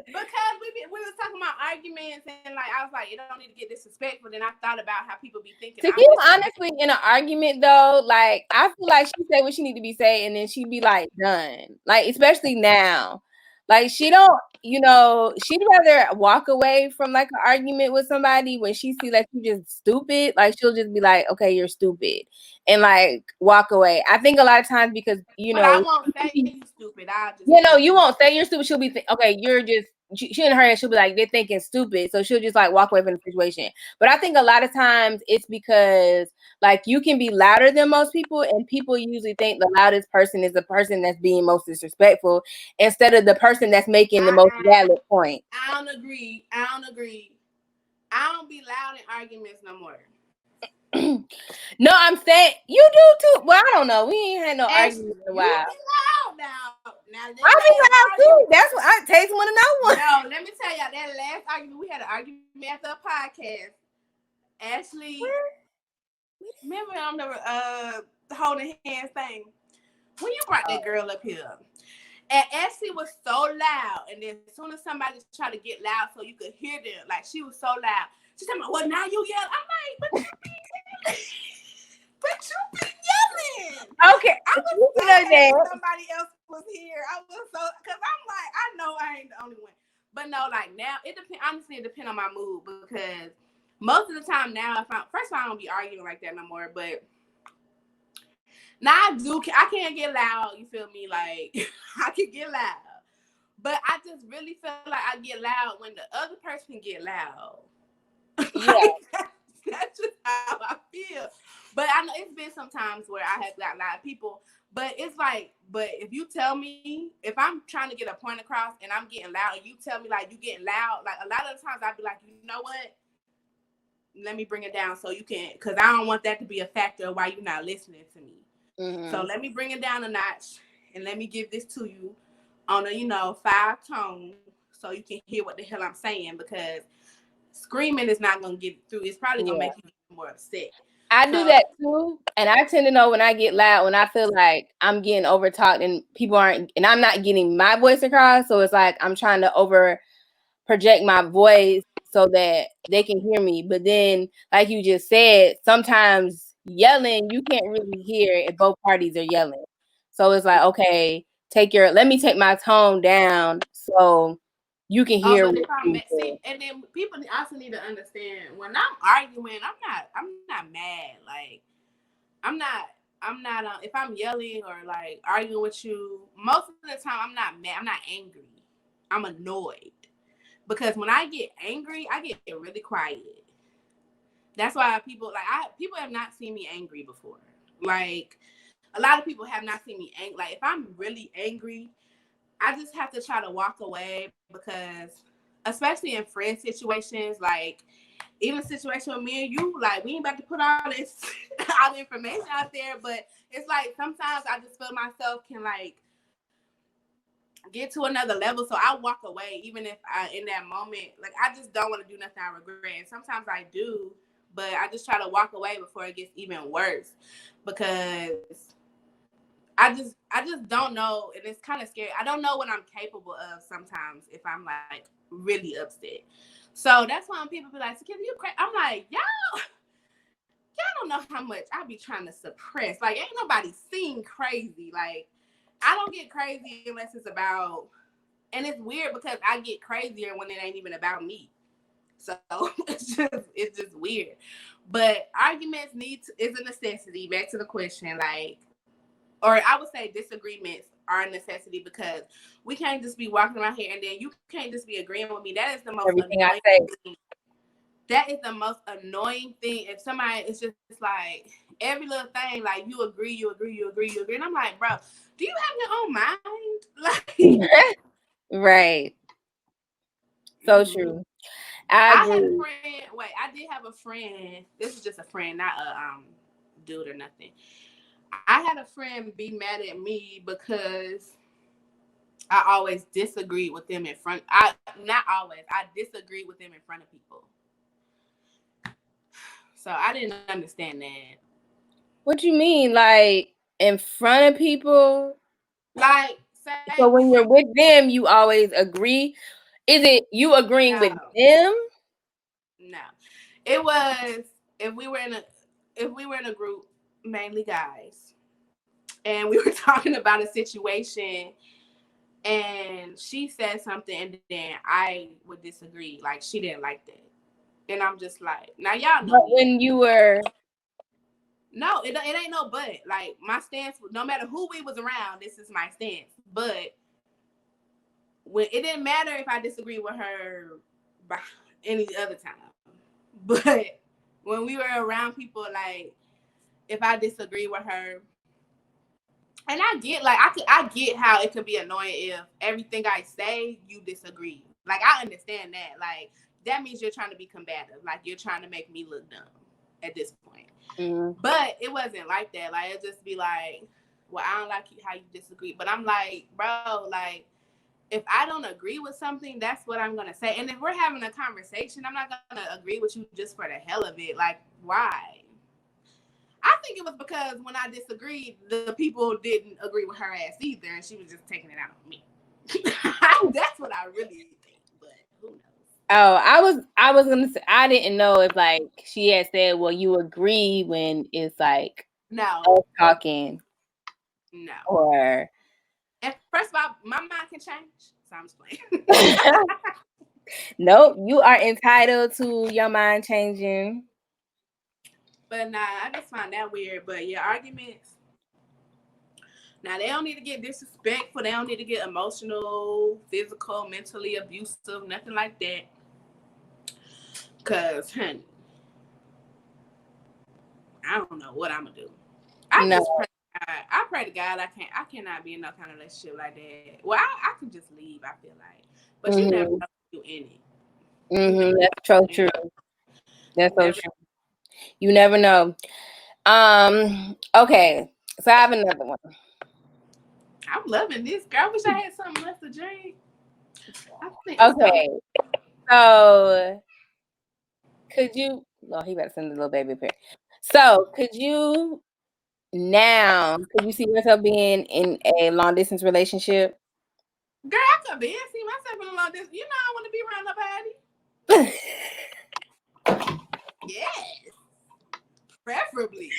Because we was talking about arguments and like I was like, it don't need to get disrespectful. Then I thought about how people be thinking. To be honestly, in an argument though, like I feel like she say what she need to be saying and then she be like done. Like, especially now. Like she don't, she'd rather walk away from like an argument with somebody when she see like you just stupid. Like she'll just be like, okay, you're stupid, and like walk away. I think a lot of times because But I won't say you stupid. I'll just you won't say you're stupid. She'll be okay. You're just she and her and she'll be like they're thinking stupid, so she'll just like walk away from the situation. But I think a lot of times it's because like you can be louder than most people, and people usually think the loudest person is the person that's being most disrespectful instead of the person that's making the most valid point. I don't agree. I don't be loud in arguments no more. No, I'm saying you do too. Well, I don't know. We ain't had no arguments in a while. You be loud now. I be loud too. That's what I takes one to know one. No, let me tell y'all that last argument we had an argument after a podcast. Ashley, remember on the holding hands thing when you brought that girl up here, and Ashley was so loud, and then as soon as somebody tried to get loud so you could hear them, like she was so loud. She said, "Well, now you yell." I'm like, "But you be yelling." But you be yelling. Okay. I was so happy somebody else was here. I was so, because I'm like, I know I ain't the only one. But no, like now, it depends. Honestly, it depends on my mood because most of the time now, first of all, I don't be arguing like that no more. But now I can't get loud. You feel me? Like I can get loud, but I just really feel like I get loud when the other person get loud. Yeah. That's just how I feel. But I know it's been some times where I have got loud people. But it's like, but if you tell me, if I'm trying to get a point across and I'm getting loud, and you tell me like you getting loud, like a lot of the times I'd be like, you know what? Let me bring it down so you can, because I don't want that to be a factor of why you're not listening to me. Mm-hmm. So let me bring it down a notch and let me give this to you on a 5 tone so you can hear what the hell I'm saying, because screaming is not going to get through. It's probably going to make you more upset. I do that too. And I tend to know when I get loud, when I feel like I'm getting over talked and people aren't, and I'm not getting my voice across. So it's like I'm trying to over project my voice so that they can hear me. But then, like you just said, sometimes yelling, you can't really hear if both parties are yelling. So it's like, okay, let me take my tone down so you can hear. But if and then people also need to understand when I'm arguing, I'm not mad. Like I'm not if I'm yelling or like arguing with you, most of the time I'm not mad. I'm not angry. I'm annoyed. Because when I get angry, I get really quiet. That's why people have not seen me angry before. Like a lot of people have not seen me angry. Like if I'm really angry, I just have to try to walk away, because especially in friend situations, like even a situation with me and you, like we ain't about to put all the information out there, but it's like sometimes I just feel myself can like get to another level, so I walk away even if in that moment, like I just don't want to do nothing I regret. And sometimes I do, but I just try to walk away before it gets even worse, because I just don't know, and it's kind of scary. I don't know what I'm capable of sometimes if I'm like really upset. So that's why when people be like, "Tequila, you crazy?" I'm like, y'all don't know how much I be trying to suppress. Like, ain't nobody seen crazy. Like, I don't get crazy unless it's about, and it's weird because I get crazier when it ain't even about me. So it's just weird. But arguments is a necessity. Back to the question, like, or I would say disagreements are a necessity, because we can't just be walking around here and then you can't just be agreeing with me. That is the most annoying thing. That is the most annoying thing. If somebody is just like every little thing, like you agree, and I'm like, bro, do you have your own mind? Like, right. So true. I had a friend. Wait, I did have a friend. This is just a friend, not a dude or nothing. I had a friend be mad at me because I always disagreed with them in front. I disagreed with them in front of people. So I didn't understand that. What you mean, like in front of people? Like, so when you're with them, you always agree. Is it you agreeing with them? No, it was if we were in a group, mainly guys, and we were talking about a situation, and she said something, and then I would disagree. Like, she didn't like that. And I'm just like, now y'all know But me. when you were... No, it ain't no but. Like, my stance, no matter who we was around, this is my stance. But when it didn't matter if I disagree with her by any other time. But when we were around people, like, if I disagree with her, and I get, like, I get how it could be annoying if everything I say you disagree. Like, I understand that. Like, that means you're trying to be combative. Like, you're trying to make me look dumb at this point. Mm-hmm. But it wasn't like that. Like, it'd just be like, well, I don't like how you disagree. But I'm like, bro, like, if I don't agree with something, that's what I'm gonna say. And if we're having a conversation, I'm not gonna agree with you just for the hell of it. Like, why? I think it was because when I disagreed, the people didn't agree with her ass either, and she was just taking it out on me. That's what I really think. But who knows? Oh, I was gonna say, I didn't know if, like, she had said, well, you agree when it's like No, us talking, no. or... And first of all, my mind can change, so I'm just playing. Nope, you are entitled to your mind changing. But nah, I just find that weird. But yeah, arguments. Now, they don't need to get disrespectful. They don't need to get emotional, physical, mentally abusive, nothing like that. Because, honey, I don't know what I'm going to do. I pray to God I cannot be in no kind of relationship like that. Well, I can just leave, I feel like. But you never know you in it. That's so true. That's so true. You never know. Okay, so I have another one. I'm loving this, girl. I wish I had something left to drink. Okay, so could you... Oh, he better send the little baby up here. So could you see yourself being in a long distance relationship? Girl, I could see myself in a long distance. You know I want to be around nobody. Yes. Preferably.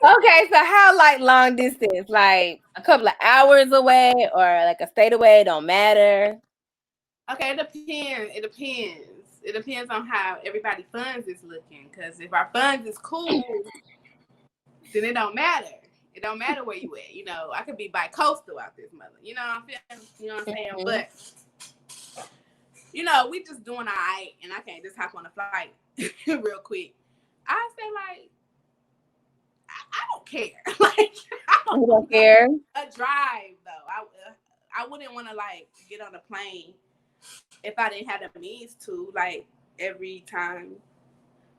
Okay, so how, like, long distance? Like a couple of hours away, or like a state away? Don't matter. Okay, it depends. It depends on how everybody funds is looking. Because if our funds is cool, then it don't matter. It don't matter where you at. You know, I could be bi-coastal out this mother. You know what I'm feeling? You know what I'm saying? Mm-hmm. But, you know, we just doing all right, and I can't just hop on a flight real quick. I say, like, I don't care. Like, I don't care. A drive, though. I wouldn't want to, like, get on a plane if I didn't have the means to, like, every time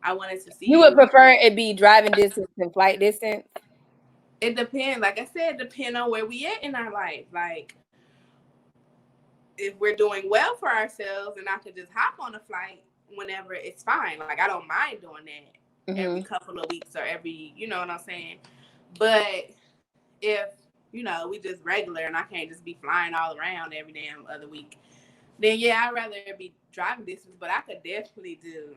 I wanted to see you. You would prefer it be driving distance than flight distance? It depends. Like I said, it depends on where we at in our life. Like, if we're doing well for ourselves and I could just hop on a flight whenever, it's fine. Like, I don't mind doing that every couple of weeks or every, you know what I'm saying? But if, you know, we just regular and I can't just be flying all around every damn other week, then yeah, I'd rather it be driving distance, but I could definitely do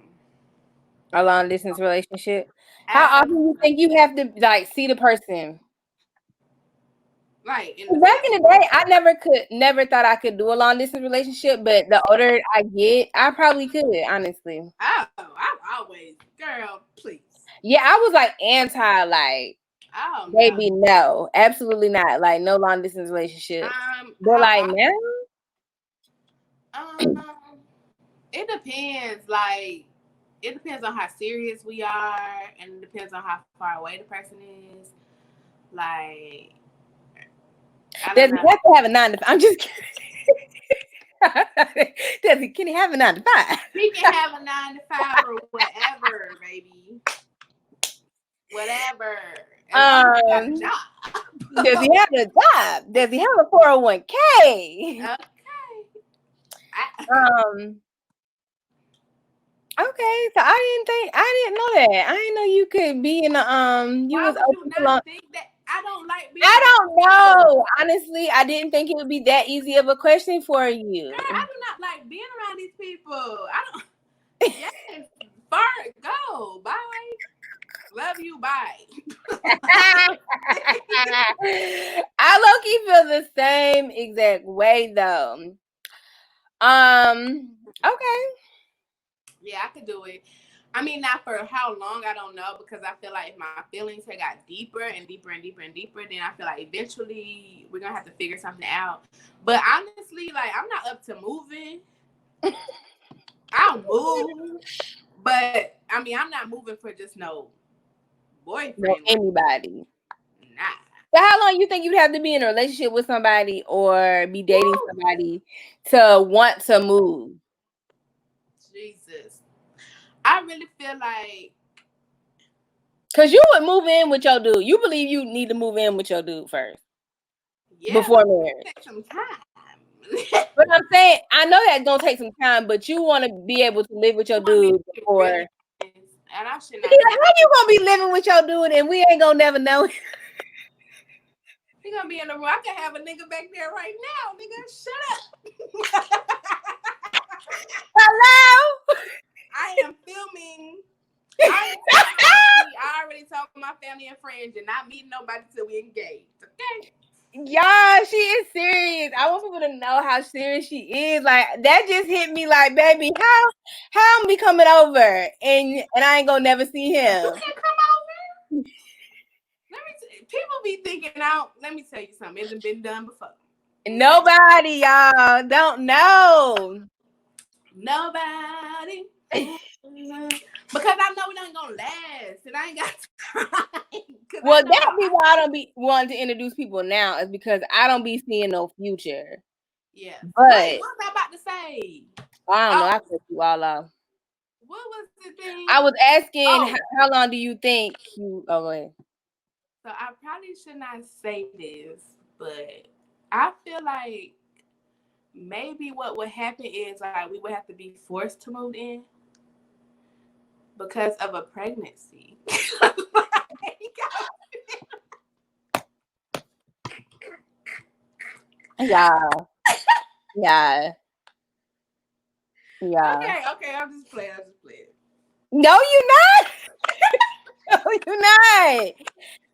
a long distance relationship. How often do you think you have to, like, see the person? Like, back in the day, I never thought I could do a long distance relationship, but the older I get, I probably could, honestly. Oh, I've always, girl, please. Yeah, I was like anti, like, baby, no, absolutely not. Like, no long distance relationship. But like now, it depends. Like, it depends on how serious we are, and it depends on how far away the person is. Like, does he have to have a 9 to 5? I'm just kidding. Can he have a 9 to 5? He can have a 9 to 5 or whatever, baby. Whatever. Does he have a job? Does he have a 401k? Okay. Okay, so I didn't know that. I didn't know you could be in the you Why was would you not think that? I don't like being. I don't know. Honestly, I didn't think it would be that easy of a question for you. Girl, I do not like being around these people. I don't. Yes, far go. Bye. Love you. Bye. I low-key feel the same exact way though. Okay. Yeah, I could do it. I mean, not for how long, I don't know, because I feel like if my feelings had got deeper and deeper and deeper and deeper, then I feel like eventually we're gonna have to figure something out. But honestly, like, I'm not up to moving. I'll move, but I mean, I'm not moving for just no boyfriend. No, anybody. Nah. So how long you think you'd have to be in a relationship with somebody or be dating somebody to want to move? Jesus. I really feel like, because you would move in with your dude. You believe you need to move in with your dude first. Yeah, before marriage. Take some time. But I'm saying, I know that's gonna take some time, but you want to be able to live with your dude before. Really, and I should not. How you gonna be living with your dude and we ain't gonna never know? He gonna be in the room. I can have a nigga back there right now. Nigga, shut up. Hello. I am filming. I already told my family and friends you're not meeting nobody till we engage. Okay. Y'all, she is serious. I want people to know how serious she is. Like, that just hit me like, baby, how I'm be coming over and I ain't gonna never see him. You can come over. People be thinking out. Let me tell you something. It hasn't been done before. Nobody, y'all, don't know. Nobody. Because I know it ain't gonna last. And I ain't got time. Well, that'd be why I don't be wanting to introduce people now, is because I don't be seeing no future. Yeah. But wait, what was I about to say? I don't know. I cut you all off. What was the thing? I was asking how long do you think you wait. So I probably should not say this, but I feel like maybe what would happen is like we would have to be forced to move in because of a pregnancy. Yeah. Yeah. Okay, I'm just playing. No, you're not. No, you're not.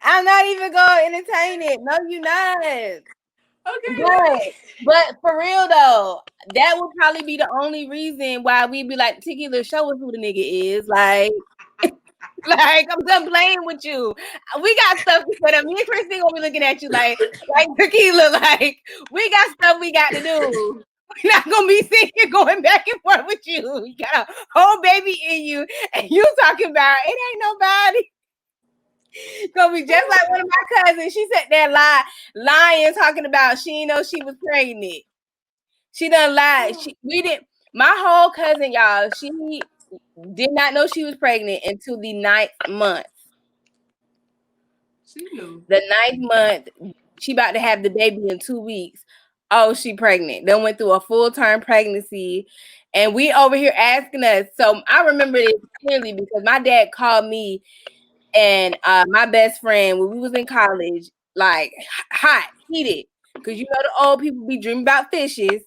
I'm not even gonna entertain it. No, you're not. Okay. But for real though, that would probably be the only reason why we'd be like, Tequila, show us who the nigga is. Like, I'm done playing with you. We got stuff to set up. Me and Christine gonna be looking at you like Tequila, like, we got stuff we got to do. We're not gonna be sitting here going back and forth with you. You got a whole baby in you, and you talking about it ain't nobody. Gonna be just like one of my cousins. She sat there lying, talking about she didn't know she was pregnant. She done lied. We didn't. My whole cousin, y'all, she did not know she was pregnant until the 9th month. She knew. The 9th month, she about to have the baby in 2 weeks. Oh, she pregnant. Then went through a full-term pregnancy. And we over here asking us. So I remember this clearly because my dad called me and my best friend when we was in college, like hot, heated. Because you know the old people be dreaming about fishes.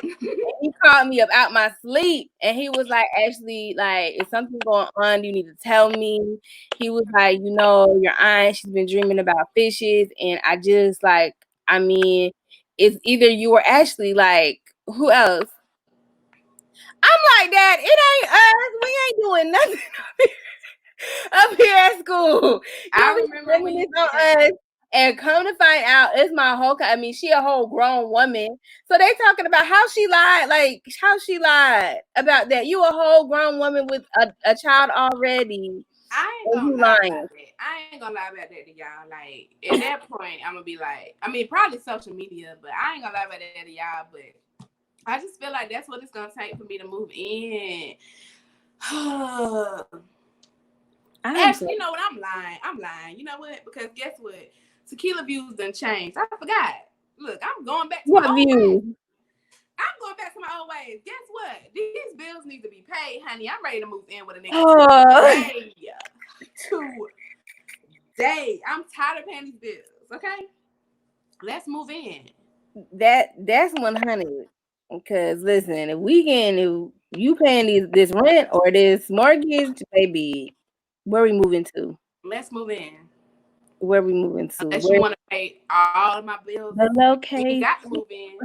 He called me up out my sleep and he was like, Ashley, like, is something going on? You need to tell me. He was like, you know, your aunt, she's been dreaming about fishes. And I just like, I mean, it's either you or Ashley, like, who else? I'm like, Dad, it ain't us. We ain't doing nothing up here at school. I remember when you on us. And come to find out, it's my whole. I mean, she a whole grown woman. So they talking about how she lied, about that. You a whole grown woman with a child already. I ain't gonna lie about that. I ain't gonna lie about that to y'all. Like at that point, I'm gonna be like, I mean, probably social media, but I ain't gonna lie about that to y'all. But I just feel like that's what it's gonna take for me to move in. Actually, you know what? I'm lying. You know what? Because guess what? Tequila views done changed. I forgot. Look, I'm going back to my old ways. I'm going back to my old ways. Guess what? These bills need to be paid, honey. I'm ready to move in with a nigga today. I'm tired of paying these bills. Okay, let's move in. That's 100. Because listen, if you paying this rent or this mortgage, baby, where we moving to? Let's move in. Where we moving to? Unless you want to pay all of my bills, The you location. got to move in.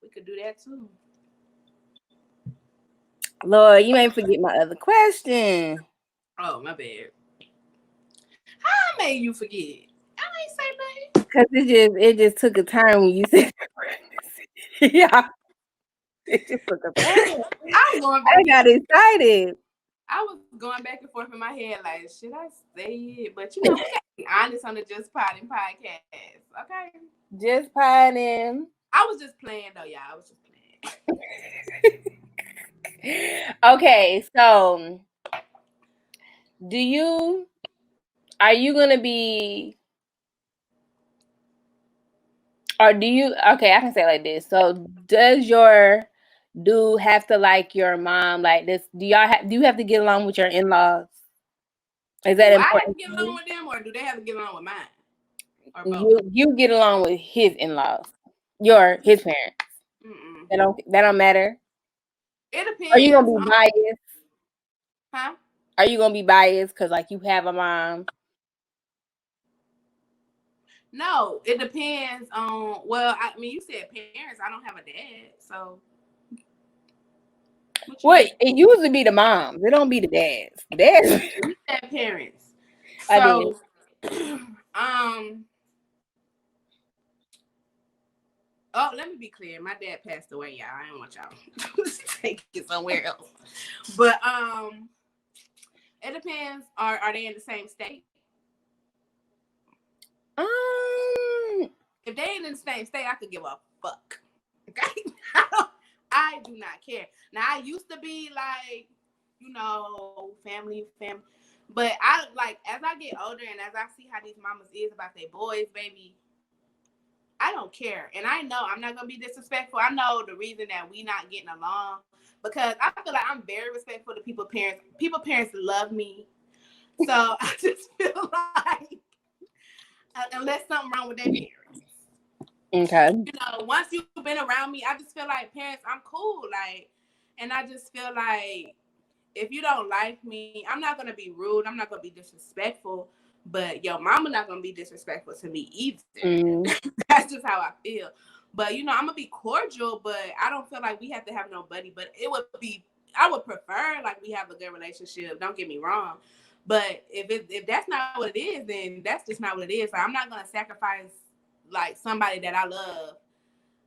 We could do that too. Lord, you ain't forget my other question. Oh, my bad. How I made you forget? I ain't say nothing. Cause it just took a turn when you said yeah. It just took a turn. I got excited. I was going back and forth in my head, like, should I say it? But you know, we gotta be honest on the Just Potting podcast, okay? Just potting. I was just playing though, y'all. I was just playing. Okay, so are you gonna be, or do you, okay, I can say it like this. So does your dude have to like your mom like this? Do you have to get along with your in-laws? Is that important? I have to get along with them, or do they have to get along with mine? Or both? You get along with his in-laws, his parents. That don't matter. It depends. Are you gonna be biased? Huh? Are you gonna be biased because like you have a mom? No, it depends on. Well, I mean, you said parents. I don't have a dad, so. What? It used to be the moms. It don't be the dads. Dads. You said parents. I So, did. Oh, let me be clear. My dad passed away, y'all. I don't want y'all to take it somewhere else. But it depends. Are they in the same state? If they ain't in the same state, I could give a fuck. Okay? I do not care. Now I used to be like, you know, family. But I like as I get older and as I see how these mamas is about their boys, baby, I don't care. And I know I'm not going to be disrespectful. I know the reason that we not getting along because I feel like I'm very respectful to people's parents. People's parents love me. So I just feel like unless something wrong with their parents. Okay. You know, once you've been around me, I just feel like parents, I'm cool. Like, and I just feel like if you don't like me, I'm not going to be rude. I'm not going to be disrespectful. But your mama not gonna be disrespectful to me either. That's just how I feel. But you know, I'm gonna be cordial, but I don't feel like we have to have no buddy. But it would be, I would prefer like we have a good relationship. Don't get me wrong. But if that's not what it is, then that's just not what it is. Like, I'm not gonna sacrifice like somebody that I love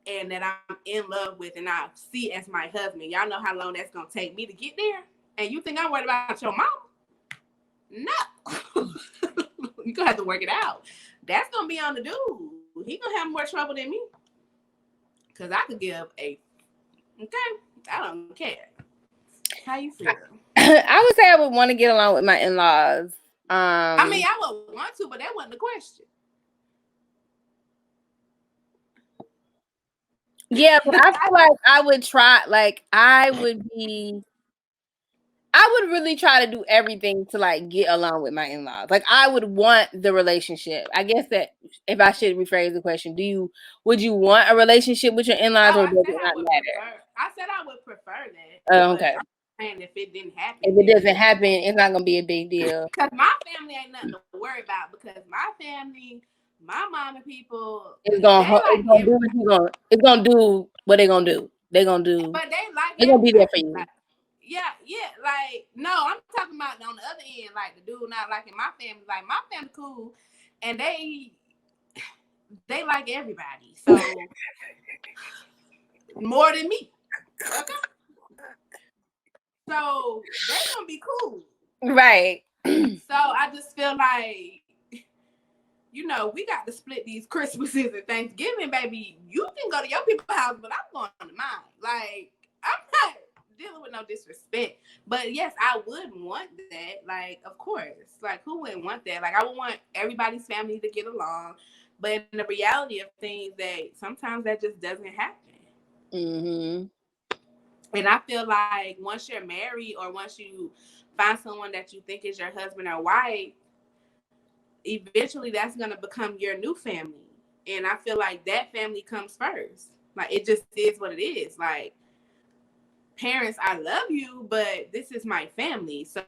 and that I'm in love with and I see as my husband. Y'all know how long that's gonna take me to get there. And you think I'm worried about your mama? No. You're gonna have to work it out. That's gonna be on the dude. He gonna have more trouble than me. Cause I could give a I don't care. How you feel? I would say I would want to get along with my in-laws. I mean, I would want to, but that wasn't the question. Yeah, but I feel like I would try, like I would really try to do everything to like get along with my in-laws. Like I would want the relationship. I guess that if I should rephrase the question, would you want a relationship with your in-laws or does it not matter? I said I would prefer that. Okay. And if it didn't happen. If it doesn't happen, it's not gonna be a big deal. Because my family ain't nothing to worry about because my family, my mom and people it's gonna do what they're gonna do. They're gonna do. But they're gonna be there for you. Like, yeah, like no, I'm talking about on the other end, like the dude not liking my family. Like my family cool, and they like everybody, so more than me. Okay, so they gonna be cool, right? So I just feel like, you know, we got to split these Christmases and Thanksgiving, baby. You can go to your people's house, but I'm going to mine. Like I'm not dealing with no disrespect, but yes, I would want that. Like, of course, like who wouldn't want that? Like, I would want everybody's family to get along, but in the reality of things, that sometimes that just doesn't happen. And I feel like once you're married or once you find someone that you think is your husband or wife, eventually that's gonna become your new family, and I feel like that family comes first. Like, it just is what it is. Like, parents, I love you, but this is my family. So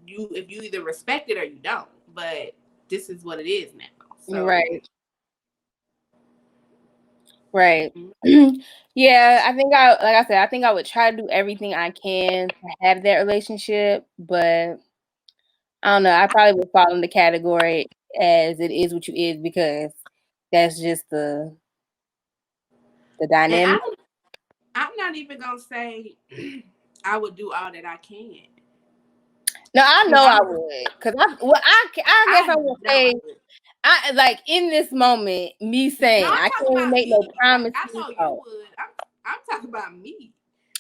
if you either respect it or you don't. But this is what it is now. So, right. Yeah, I think like I said, I think I would try to do everything I can to have that relationship, but I don't know. I probably would fall in the category as it is what you is because that's just the and dynamic. I'm not even gonna say I would do all that I can. No, I know I would, cause I guess I would say I like in this moment me No, saying I'm I talking can't about make no me. promises. I know you would. I'm talking about me.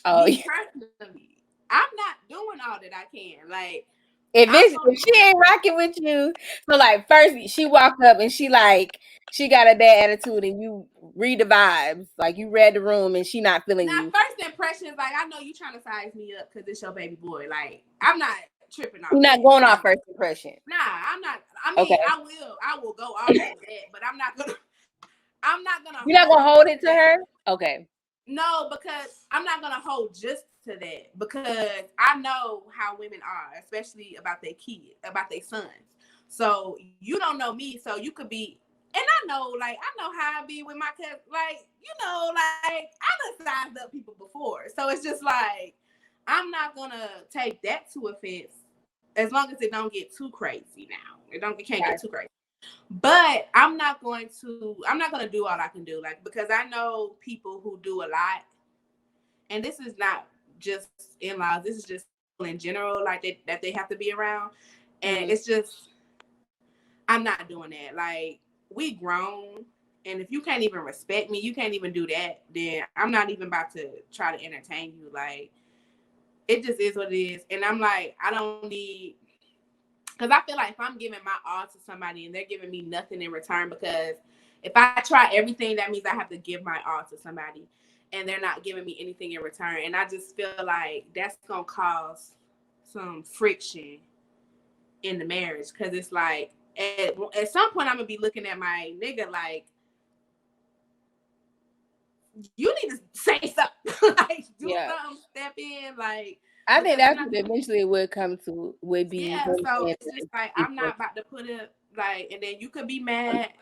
Oh, Me personally. I'm not doing all that I can. Like if she ain't rocking with you, so like first she walked up and she got a bad attitude and you read the vibes, like you read the room and she not feeling now, you. first impression is like I know you trying to size me up because it's your baby boy. Like I'm not tripping off. You're not going off first impression. Nah, I'm not. I mean, okay. I will go off of that, but I'm not gonna. You're not gonna hold it to her. Okay. No, because I'm not gonna hold just to that because I know how women are, especially about their kids, about their sons. So you don't know me, so you could be, and I know how I be with my kids. Like I done sized up people before, so it's just like I'm not gonna take that to offense as long as it don't get too crazy. Now it can't get too crazy. But I'm not going to do all I can do, like, because I know people who do a lot, and this is not just in-laws, this is just in general, like that they have to be around, and it's just I'm not doing that. Like, we grown, and if you can't even respect me, you can't even do that, then I'm not even about to try to entertain you. Like, it just is what it is, and I'm like, I don't need. Because I feel like if I'm giving my all to somebody and they're giving me nothing in return, because if I try everything, that means I have to give my all to somebody and they're not giving me anything in return. And I just feel like that's going to cause some friction in the marriage. Because it's like, at some point, I'm going to be looking at my nigga like, you need to say something. Like, do something, step in, like. I think that's what eventually it would come to, would be. Yeah, so it's just like, I'm not about to put it, like, and then you could be mad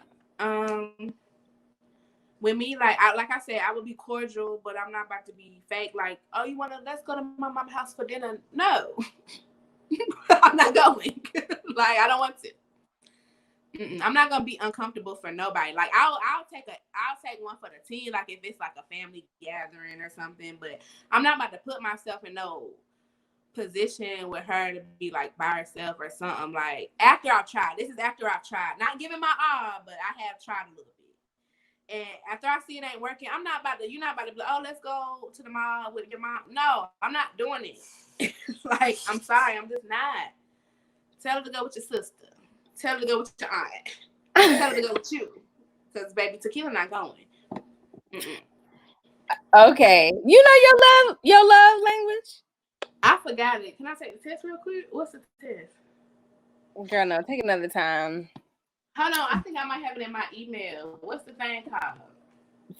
with me. Like I said, I would be cordial, but I'm not about to be fake. Like, oh, let's go to my mom's house for dinner. No, I'm not going. Like, I don't want to. I'm not gonna be uncomfortable for nobody. Like, I'll take one for the team. Like, if it's like a family gathering or something, but I'm not about to put myself in no position with her to be like by herself or something. Like, after I've tried, not giving my all, but I have tried a little bit, and after I see it ain't working, you're not about to be like, oh, let's go to the mall with your mom. No, I'm not doing it. Like, I'm sorry, I'm just not. Tell her to go with your sister, tell her to go with your aunt, tell her to go with you, because baby, Tequila not going. Okay, you know your love language? I forgot it. Can I take the test real quick? What's the test? Girl, no, take another time. Hold on, I think I might have it in my email. What's the thing called?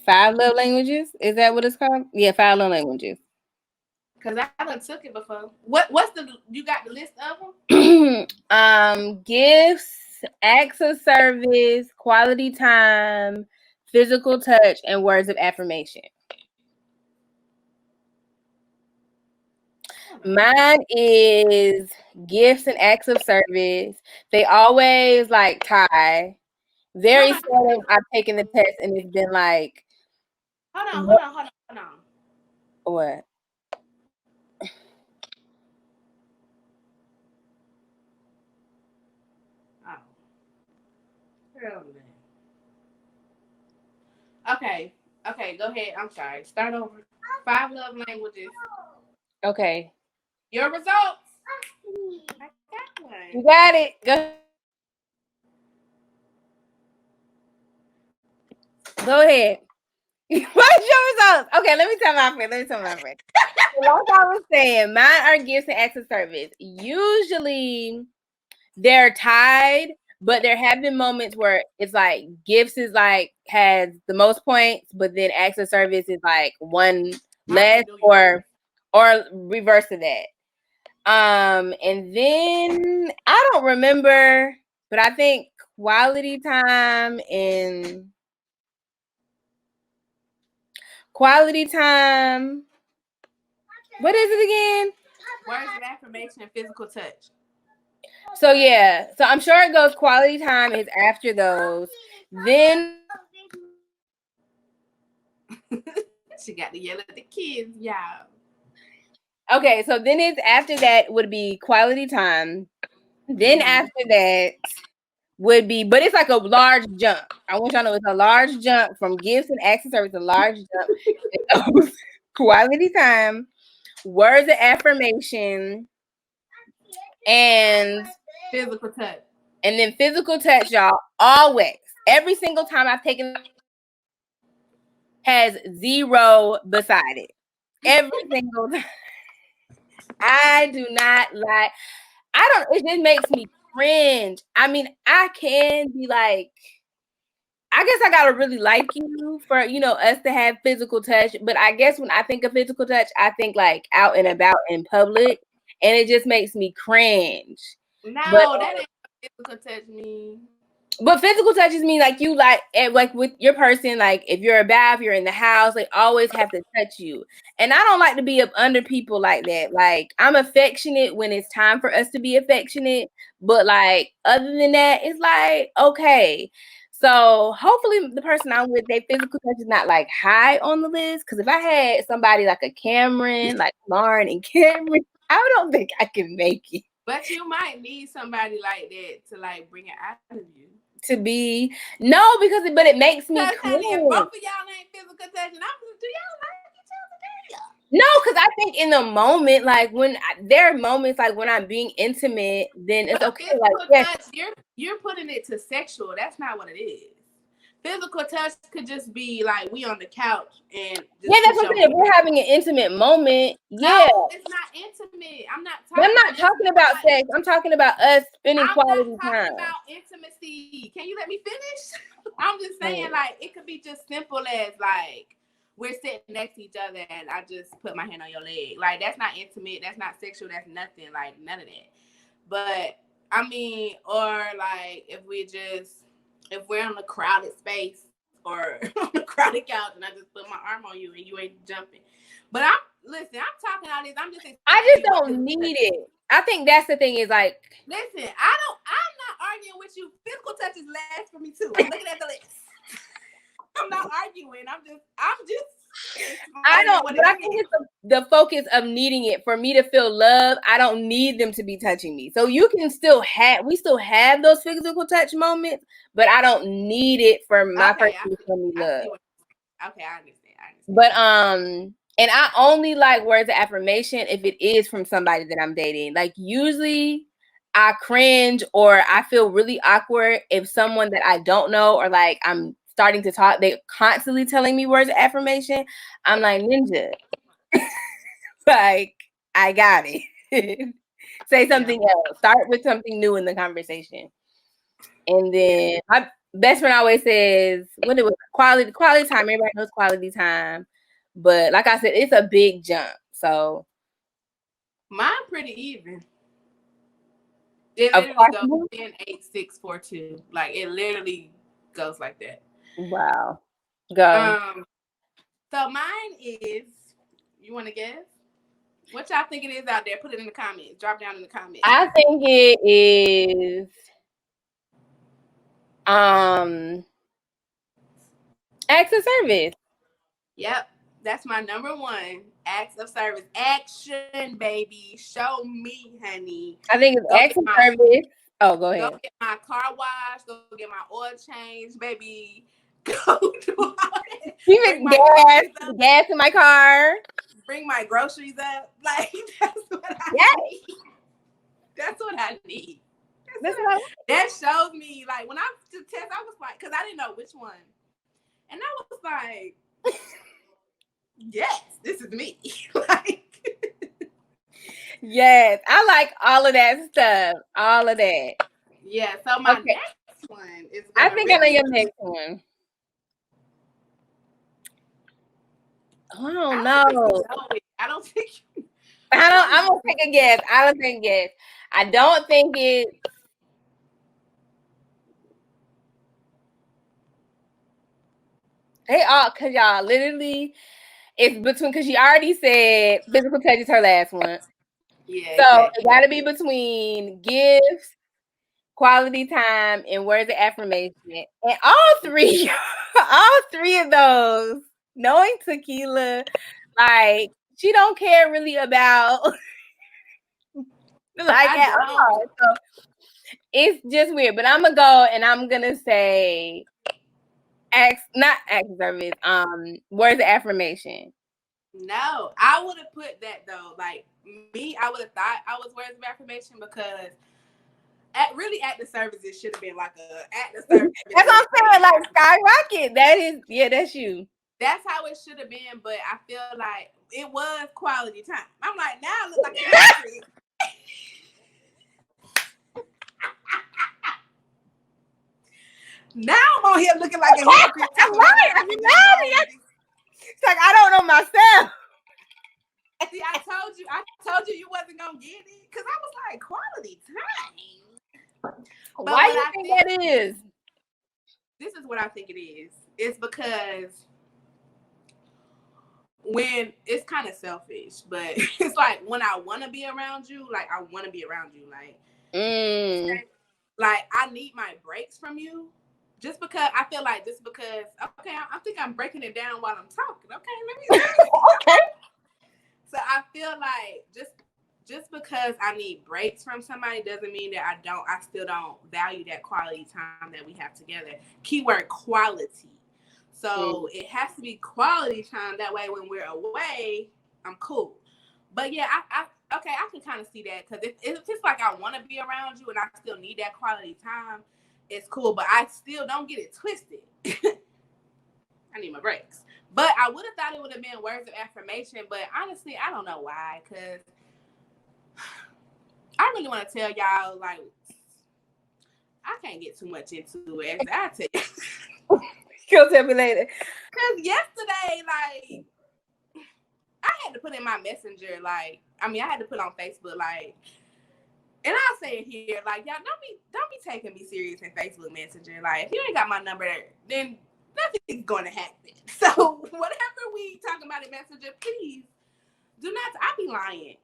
5 love languages? Is that what it's called? Yeah, 5 love languages. Because I done took it before. You got the list of them? Gifts, acts of service, quality time, physical touch, and words of affirmation. Mine is gifts and acts of service. They always like tie. Very seldom I've taken the test and it's been like. Hold on. What? Okay, go ahead. I'm sorry. Start over. 5 love languages. Okay. Your results. I got one. You got it. Go ahead. What's your results? Okay, let me tell my friend. Like I was saying, mine are gifts and acts of service. Usually they're tied, but there have been moments where it's like gifts is like has the most points, but then acts of service is like one less or reverse of that. And then I don't remember, but I think quality time and quality time. What is it again? Words of affirmation and physical touch. So yeah, so I'm sure it goes quality time is after those. Then She got to yell at the kids, y'all. okay, so then it's after that would be quality time. Then after that would be, but it's like a large jump. I want y'all to know it's a large jump from gifts and acts of service, a large jump. It goes quality time, words of affirmation, and Physical touch. and then physical touch, y'all. Always, every single time I've taken has 0 beside it. Every single time. I do not like. I don't. It just makes me cringe. I mean, I can be like, I guess I gotta really like you for us to have physical touch. But I guess when I think of physical touch, I think like out and about in public, and it just makes me cringe. No, But that ain't what physical touch mean. But physical touches mean like you like with your person, like if you're about, if you're in the house, they always have to touch you. And I don't like to be up under people like that. Like I'm affectionate when it's time for us to be affectionate, but like other than that, it's like okay. So hopefully the person I'm with, their physical touch is not like high on the list. Because if I had somebody like a Cameron, like Lauren and Cameron, I don't think I can make it. But you might need somebody like that to like bring it out of you. To be but it makes me honey, if cringe. both of y'all ain't physical touching, do y'all like each other? No, because I think in the moment, like when there are moments like when I'm being intimate, then it's okay. Like yes. Touch, you're putting it to sexual. That's not what it is. Physical touch could just be like we on the couch and just that's what I'm saying. If we're having an intimate moment, yeah. No, it's not intimate. I'm not talking about sex. I'm talking about us spending quality time. I'm not talking about intimacy. Can you let me finish? I'm just saying, like, it could be just simple as like we're sitting next to each other and I just put my hand on your leg. Like that's not intimate. That's not sexual. That's nothing. Like none of that. But I mean, or like if we're in a crowded space or on a crowded couch and I just put my arm on you and you ain't jumping. But I'm talking all this. I just don't need it. I think that's the thing is like. Listen, I'm not arguing with you. Physical touch is last for me too. I'm looking at the list. I'm not arguing. I'm just. I don't. But I think it's the focus of needing it for me to feel love. I don't need them to be touching me. So you can still have. We still have those physical touch moments, but I don't need it for my person to feel me love. Okay, I understand. But and I only like words of affirmation if it is from somebody that I'm dating. Like usually I cringe or I feel really awkward if someone that I don't know or like I'm starting to talk, they're constantly telling me words of affirmation. I'm like, ninja. Like, I got it. Say something else. Start with something new in the conversation. And then my best friend always says, when it was quality time, everybody knows quality time. But like I said, it's a big jump. So mine pretty even. It literally goes 10, 8, 6, 4, 2. Like it literally goes like that. Wow. Go. So mine is, you want to guess? What y'all think it is out there? Put it in the comments. Drop down in the comments. I think it is acts of service. Yep. That's my number one. Acts of service. Action, baby. Show me, honey. I think it's acts of service. Oh, go ahead. Go get my car wash. Go get my oil change, baby. Go do all that. Even gas in my car. Bring my groceries up. Like, that's what I need. That's what I need. That shows me, like, when I took the test, I was like, because I didn't know which one. And I was like, yes, this is me. Like, yes, I like all of that stuff. All of that. Yeah, so my next one is. I think I know your next one. I don't know. I don't think. I'm gonna take a guess. I don't think it. They all, cause y'all literally, it's between, cause she already said physical touch is her last one. Yeah, So exactly. it gotta be between gifts, quality time, and words of affirmation. And all three, all three of those, knowing Tequila, like she don't care really about like at all. So it's just weird. But I'm gonna go and I'm gonna say not acts of service, words of affirmation. No, I would have put that though. Like me, I would have thought I was words of affirmation because at the service it should have been like a at the service. That's what I'm saying, like skyrocket. That is, yeah, that's you. That's how it should have been, but I feel like it was quality time. I'm like, now it looks like a history. Now I'm on here looking like a hypocrite. Right. It's like I don't know myself. See, I told you wasn't gonna get it because I was like quality time. But why do you think that is? This is what I think it is. It's because when it's kind of selfish, but it's like when I want to be around you, like I want to be around you, like I need my breaks from you. Just because I feel like okay, I think I'm breaking it down while I'm talking. Okay, let me okay. So I feel like just because I need breaks from somebody doesn't mean that I still don't value that quality time that we have together. Keyword quality. So it has to be quality time. That way when we're away, I'm cool. But yeah, I can kind of see that because if it's like I want to be around you and I still need that quality time, it's cool. But I still don't get it twisted. I need my breaks. But I would have thought it would have been words of affirmation. But honestly, I don't know why. Because I really want to tell y'all, like, I can't get too much into it. I'll tell you. You'll tell me later. Because yesterday, like, I had to put in my messenger, like, I had to put on Facebook, like, and I'll say it here, like, y'all don't be taking me serious in Facebook Messenger. Like, if you ain't got my number, then nothing's going to happen. So whatever we talking about in Messenger, please do not. I be lying.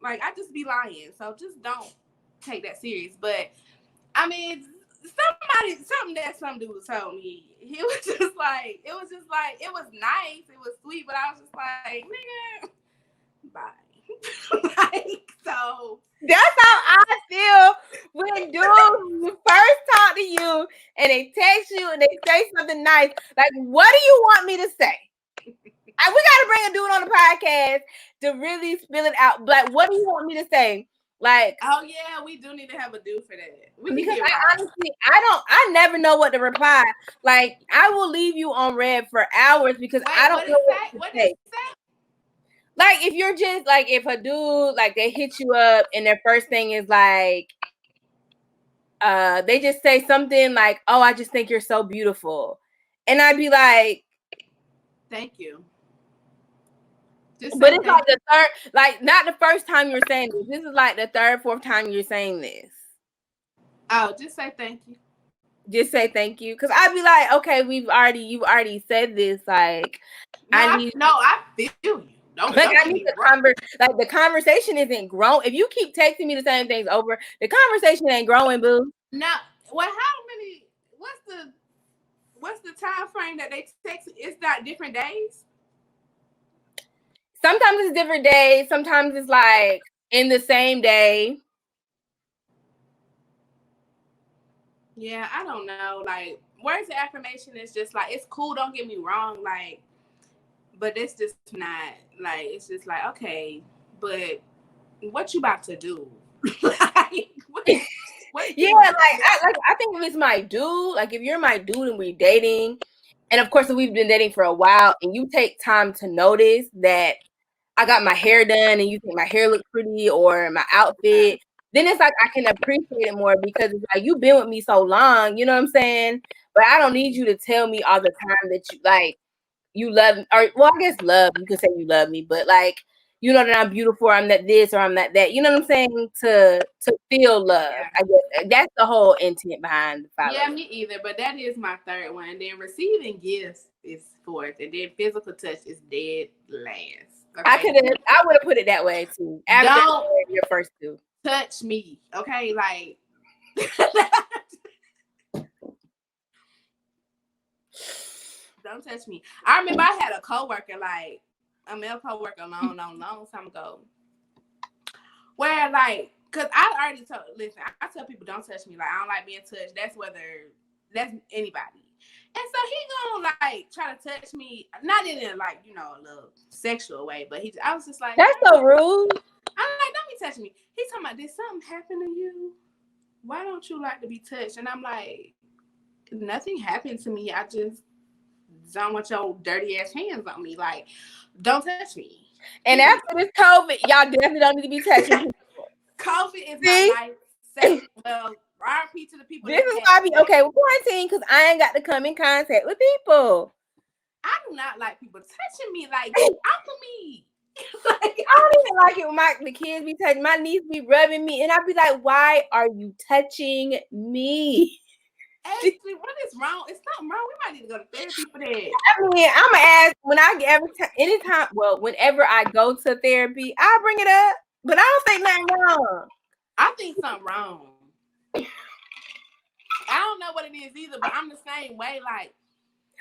Like, I just be lying. So just don't take that serious. But something that some dude told me, it was nice. It was sweet, but I was just like, nigga, bye. Like, so that's how I feel when dudes first talk to you and they text you and they say something nice. Like, what do you want me to say? We got to bring a dude on the podcast to really spill it out. Like, what do you want me to say? Like, oh yeah, we do need to have a dude for that. Because I never know what to reply. Like, I will leave you on red for hours because I don't know what to say. Like, if you're just like, if a dude, like, they hit you up and their first thing is like, they just say something like, oh, I just think you're so beautiful. And I'd be like, thank you. But it's like the third, like, not the first time you're saying this. This is like the third, fourth time you're saying this. Oh, just say thank you. Just say thank you. Because I'd be like, okay, you've already said this. Like, I feel you. I need the conversation isn't growing. If you keep texting me the same things over, the conversation ain't growing, boo. No. Well, what's the time frame that they text? It's not different days? Sometimes it's different days. Sometimes it's like in the same day. Yeah, I don't know. Like, words of affirmation is just like, it's cool, don't get me wrong, like, but it's just not, like, it's just like, okay, but what you about to do? Like, what yeah, I think if it's my dude, like, if you're my dude and we're dating, and of course if we've been dating for a while, and you take time to notice that I got my hair done and you think my hair looks pretty or my outfit, then it's like I can appreciate it more because it's like you've been with me so long, you know what I'm saying? But I don't need you to tell me all the time that you love, or well, I guess love, you could say you love me, but like you know, that I'm beautiful, I'm that this, or I'm that. You know what I'm saying? To feel love. Yeah. I guess that's the whole intent behind the follow. Yeah, me either. But that is my third one. And then receiving gifts is fourth, and then physical touch is dead last. Okay? I would have put it that way too. After Don't your first two. touch me, okay? Like, don't touch me. I remember I had a coworker, like a male coworker, long time ago, where like, cause I already told. Listen, I tell people don't touch me. Like, I don't like being touched. That's anybody. And so he gonna like try to touch me, not in a like, you know, a little sexual way, but I was just like, that's so rude. I'm like, don't be touching me. He's talking about, did something happen to you? Why don't you like to be touched? And I'm like, nothing happened to me. I just don't want your dirty ass hands on me. Like, don't touch me. And after this COVID, y'all definitely don't need to be touching people. COVID is my life. Well, RP to the people. This is why I be okay with quarantine, because I ain't got to come in contact with people. I do not like people touching me. Like, get off of me. Like, I don't even like it when the kids be touching. My niece be rubbing me, and I be like, "Why are you touching me?" Actually, what is wrong? It's not wrong. We might need to go to therapy for that. I mean, I'm gonna ask when I get anytime. Well, whenever I go to therapy, I bring it up, but I don't think nothing wrong. I think something wrong. I don't know what it is either, but I'm the same way. Like,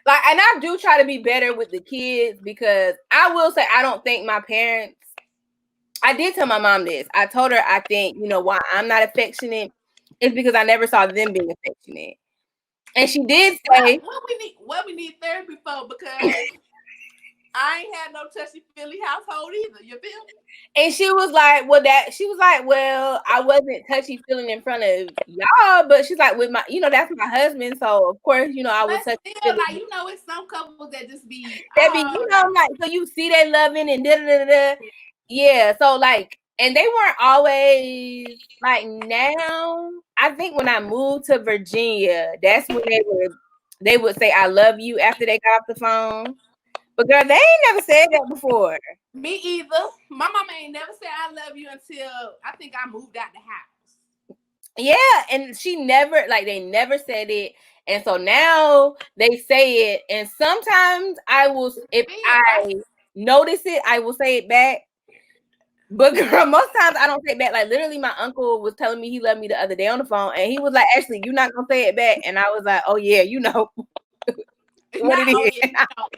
and I do try to be better with the kids, because I will say I don't think my parents. I did tell my mom this. I told her I think, you know, why I'm not affectionate is because I never saw them being affectionate. And she did say, what we need therapy for, because I ain't had no touchy-feely household either. You feel me? And she was like, well, I wasn't touchy-feeling in front of y'all, but she's like, with my, you know, that's my husband, so of course, you know, I was touchy-feeling. Like, you know, it's some couples that just be, you know, like, so you see they loving and da-da-da-da. Yeah, so like, and they weren't always like, now I think when I moved to Virginia, that's when they would say I love you after they got off the phone. But girl, they ain't never said that before. Me either. My mama ain't never said I love you until I think I moved out the house. Yeah, and they never said it. And so now they say it, and sometimes if I notice it, I will say it back. But girl, most times I don't say it back. Like, literally, my uncle was telling me he loved me the other day on the phone, and he was like, "Ashley, you're not gonna say it back." And I was like, "Oh yeah, you know what it is.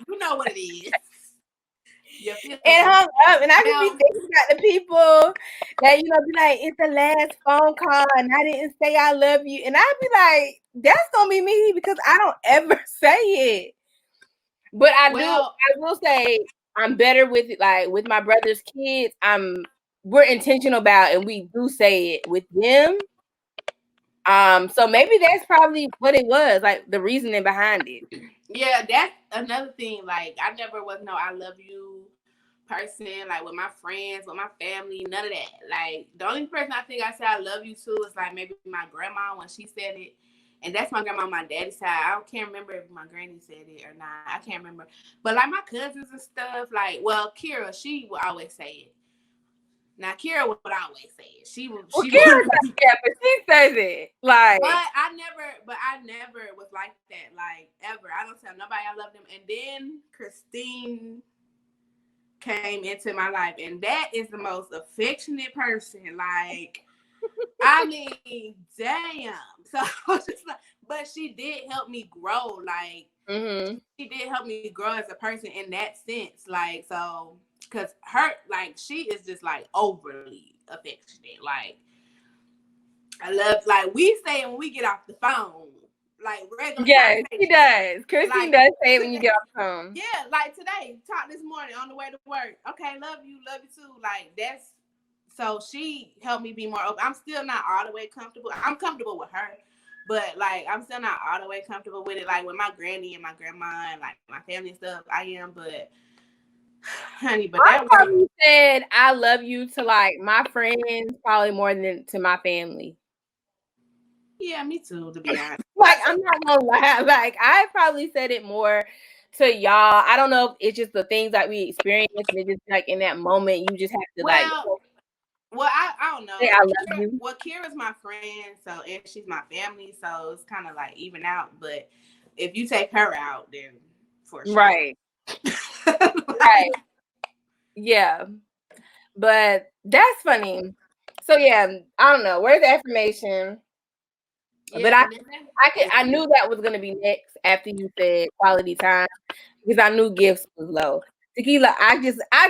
You know what it is." And hung up, and I just be thinking about the people that, you know, be like, it's the last phone call, and I didn't say I love you, and I'd be like, that's gonna be me, because I don't ever say it. But I will say I'm better with it, like with my brother's kids. We're intentional about, and we do say it with them. So maybe that's probably what it was, like the reasoning behind it. Yeah, that's another thing. Like, I never was no I love you person, like with my friends, with my family, none of that. Like, the only person I think I say I love you to is like maybe my grandma when she said it. And that's my grandma on my daddy's side. I can't remember if my granny said it or not. I can't remember. But like my cousins and stuff, like, well, Kira, she would always say it. Now Kira would always say it. She Kira does that, but she says it. Like, but I never was like that, like, ever. I don't tell nobody I love them. And then Christine came into my life, and that is the most affectionate person. Like, I mean, damn. So I was just like, but she did help me grow. Like, she did help me grow as a person in that sense. Like, so, because her, like, she is just like overly affectionate. Like, I love, like, we say when we get off the phone, like, regular. Yes, she does. Christine does say it when you get off the phone. Yeah, like today, talk this morning on the way to work. Okay, love you too. Like, that's, so she helped me be more open. I'm still not all the way comfortable. I'm comfortable with her, but like, I'm still not all the way comfortable with it. Like with my granny and my grandma and like my family and stuff, I am. But honey, but I probably said I love you to like my friends probably more than to my family. Yeah, me too, to be honest. Like, I'm not gonna lie. Like, I probably said it more to y'all? I don't know if it's just the things that we experience, and it's just like in that moment, you just have to Well, I don't know. say I love you. Well, Kira's my friend, so and she's my family, so it's kind of like even out. But if you take her out, then for sure, right, right, yeah. But that's funny. So yeah, I don't know. Where's the affirmation? Yeah, But I knew that was gonna be next after you said quality time because I knew gifts was low. Tequila, I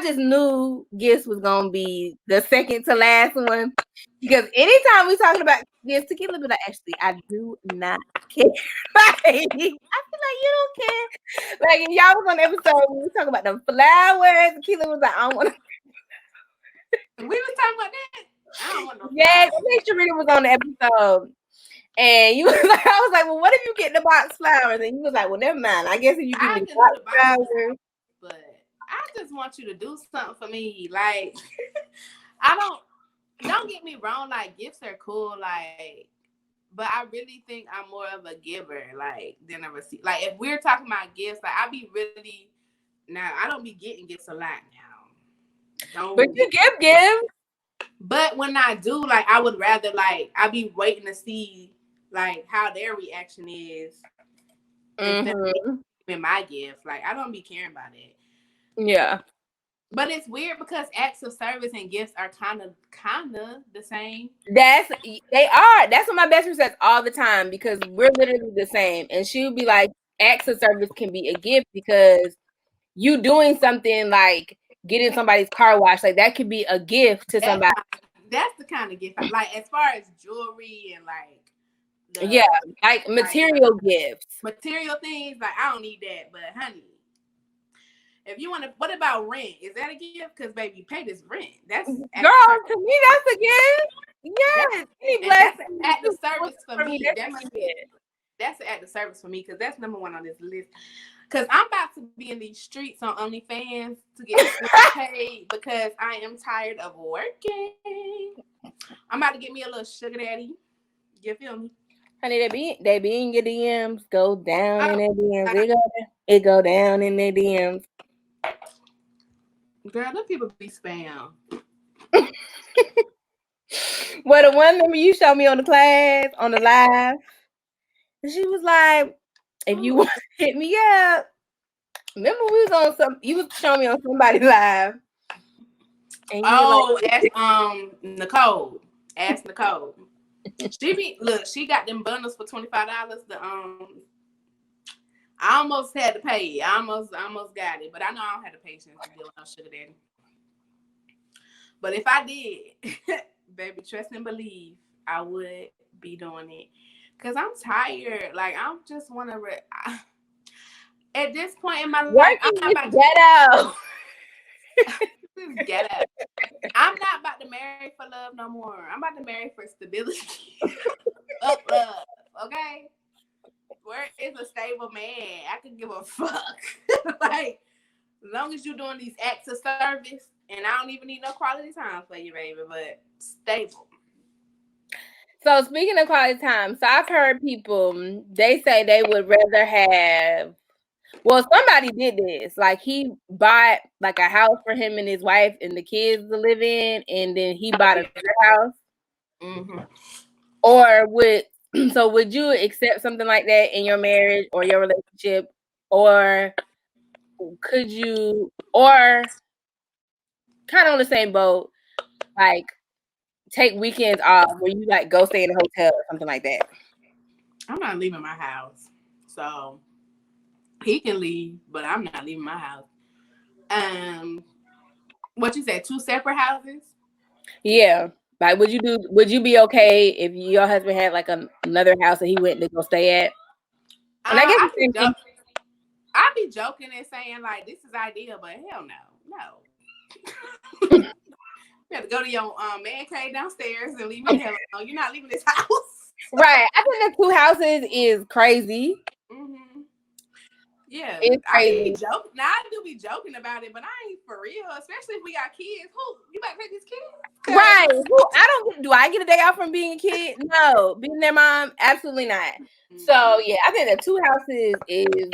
just knew gifts was gonna be the second to last one because anytime we talking about gifts, Tequila be like, actually, I do not care. Like, I feel like you don't care. Like if y'all was on the episode, we were talking about them flowers. Tequila was like, I don't want to. We was talking about that. I don't want no. Yes, I think Sharita was on the episode. And you was like, I was like, well, what if you get the box flowers? And you was like, well, never mind. I guess if you give me the box flowers. But I just want you to do something for me. Like, don't get me wrong, like gifts are cool, like, but I really think I'm more of a giver, like, than a receiver. Like, if we're talking about gifts, like, I be really, now, I don't be getting gifts a lot now. But you give gifts. But when I do, like, I would rather, like, I be waiting to see, like, how their reaction is instead of giving my gift. Like, I don't be caring about it. Yeah. But it's weird because acts of service and gifts are kind of the same. They are. That's what my best friend says all the time because we're literally the same. And she would be like, acts of service can be a gift because you doing something like getting somebody's car washed, like that could be a gift to somebody. That's the kind of gift I like, as far as jewelry and like like material gifts. Material things, like I don't need that, but honey, if you want to, what about rent? Is that a gift? Because baby, pay this rent. That's girl, to me, that's a gift. Yes, that's an act of service for me. That's an act of service for me because that's number one on this list. Because I'm about to be in these streets on OnlyFans to get paid because I am tired of working. I'm about to get me a little sugar daddy. You feel me? Honey, they be in your DMs. Go down in their DMs. It go down in their DMs. Girl, them people be spam. Well, the one number you showed me on the live, and she was like, if you want to hit me up, remember we was on you was showing me on somebody live. And that's Nicole. Ask Nicole. She got them bundles for $25. I almost had to pay. I almost got it, but I know I don't have the patience to deal with no sugar daddy. But if I did, baby, trust and believe, I would be doing it. Cause I'm tired. Like I just want to. At this point in my life, I'm not about to get out. I'm not about to marry for love no more. I'm about to marry for stability. Love, okay? Where is a stable man? I could give a fuck. Like, as long as you're doing these acts of service, and I don't even need no quality time for you, baby, but stable. So speaking of quality time, so I've heard people, they say they would rather have, well, somebody did this. Like he bought like a house for him and his wife and the kids to live in, and then he bought a house. Mm-hmm. Or would you accept something like that in your marriage or your relationship? Or could you, or kind of on the same boat, like take weekends off where you like go stay in a hotel or something like that? I'm not leaving my house. So he can leave, but I'm not leaving my house. What you said, 2 separate houses? Yeah. Like would you be okay if your husband had like another house that he went to go stay at? And I guess I'd be joking and saying like this is ideal, but hell no. You have to go to your man cave downstairs and leave me the hell alone. You're not leaving this house. Right. I think the 2 houses is crazy. Mm-hmm. Yeah. It's crazy. I do be joking about it, but I ain't for real, especially if we got kids. Who you about to take these kids? Right. Do I get a day off from being a kid? No. Being their mom? Absolutely not. Mm-hmm. So yeah, I think the 2 houses is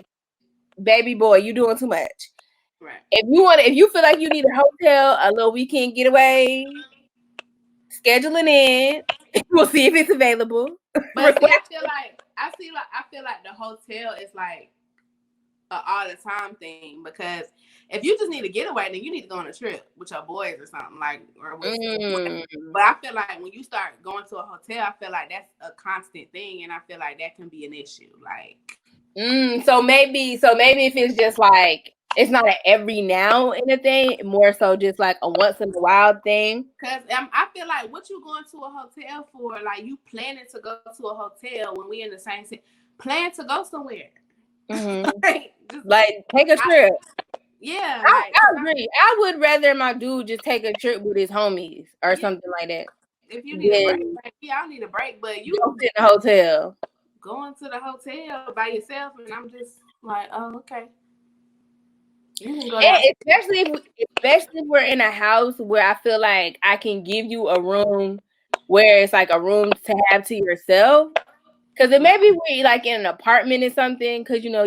baby boy, you doing too much. Right. If you feel like you need a hotel, a little weekend getaway, schedule it in. We'll see if it's available. But see, I feel like the hotel is like a all the time thing, because if you just need a getaway, then you need to go on a trip with your boys or something, like, or with. But I feel like when you start going to a hotel, I feel like that's a constant thing, and I feel like that can be an issue. Like, so maybe if it's just like, it's not an every now and a thing, more so just like a once in a while thing. Because I feel like what you going to a hotel for, like, you planning to go to a hotel when we in the same city, plan to go somewhere. Like take a trip. Yeah, I agree. I would rather my dude just take a trip with his homies or something like that. If you need a break, y'all need a break, but you don't sit in a hotel. Going to the hotel by yourself, and I'm just like, oh, okay. You can go down. Especially if we're in a house where I feel like I can give you a room where it's like a room to have to yourself. Because it may be we're like in an apartment or something, because you know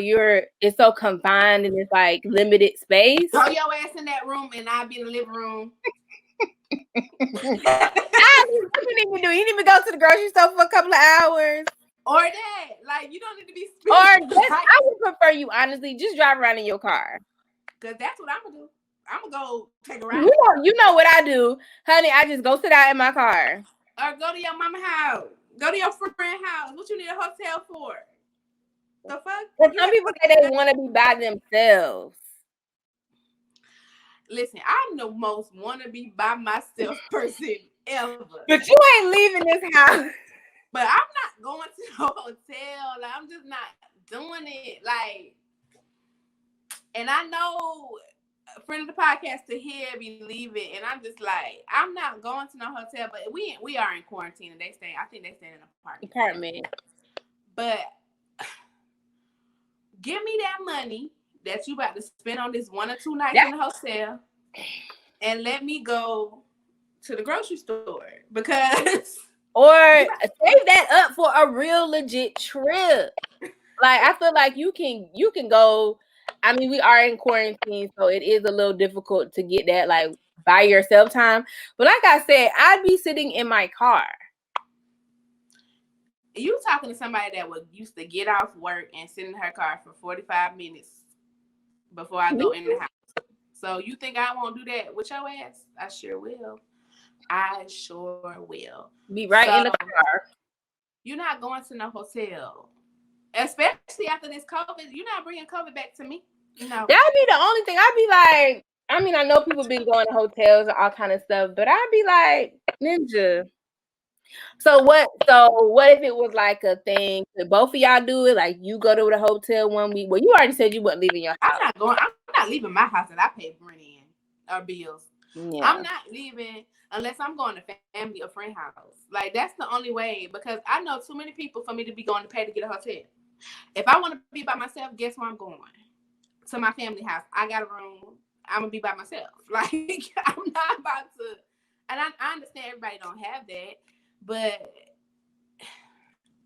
it's so confined and it's like limited space. Throw your ass in that room and I'll be in the living room. You didn't even go to the grocery store for a couple of hours. Or that, like, you don't need to be. I would prefer you honestly just drive around in your car. Cause that's what I'm gonna do. I'm gonna go take a ride. You know what I do, honey? I just go sit out in my car. Or go to your mama's house. Go to your friend's house. What you need a hotel for? The fuck? But some people say they want to be by themselves. Listen, I'm the most want to be by myself person ever. But you ain't leaving this house. But I'm not going to no hotel. Like, I'm just not doing it. Like, and I know a friend of the podcast to hear me leave it, and I'm just like, I'm not going to no hotel. But we are in quarantine, and I think they stay in an apartment. But give me that money that you about to spend on this 1 or 2 nights in the hotel, and let me go to the grocery store, because or save that up for a real legit trip. Like, I feel like you can go. I mean, we are in quarantine, so it is a little difficult to get that like by yourself time. But like I said, I'd be sitting in my car. You talking to somebody that used to get off work and sit in her car for 45 minutes before I go in the house. So you think I won't do that with your ass? I sure will. I sure will. Be right in the car. You're not going to no hotel. Especially after this COVID. You're not bringing COVID back to me. No. That'd be the only thing. I'd be like, I mean, I know people been going to hotels and all kind of stuff, but I'd be like, Ninja. So what if it was like a thing? Could both of y'all do it? Like, you go to the hotel 1 week. Well, you already said you wasn't leaving your house. I'm not leaving my house that I pay rent in or bills. Yeah. I'm not leaving unless I'm going to family or friend house. Like, that's the only way, because I know too many people for me to be going to pay to get a hotel. If I want to be by myself, guess where I'm going? To my family house. I got a room. I'm gonna be by myself. Like, I'm not about to. And I understand everybody don't have that,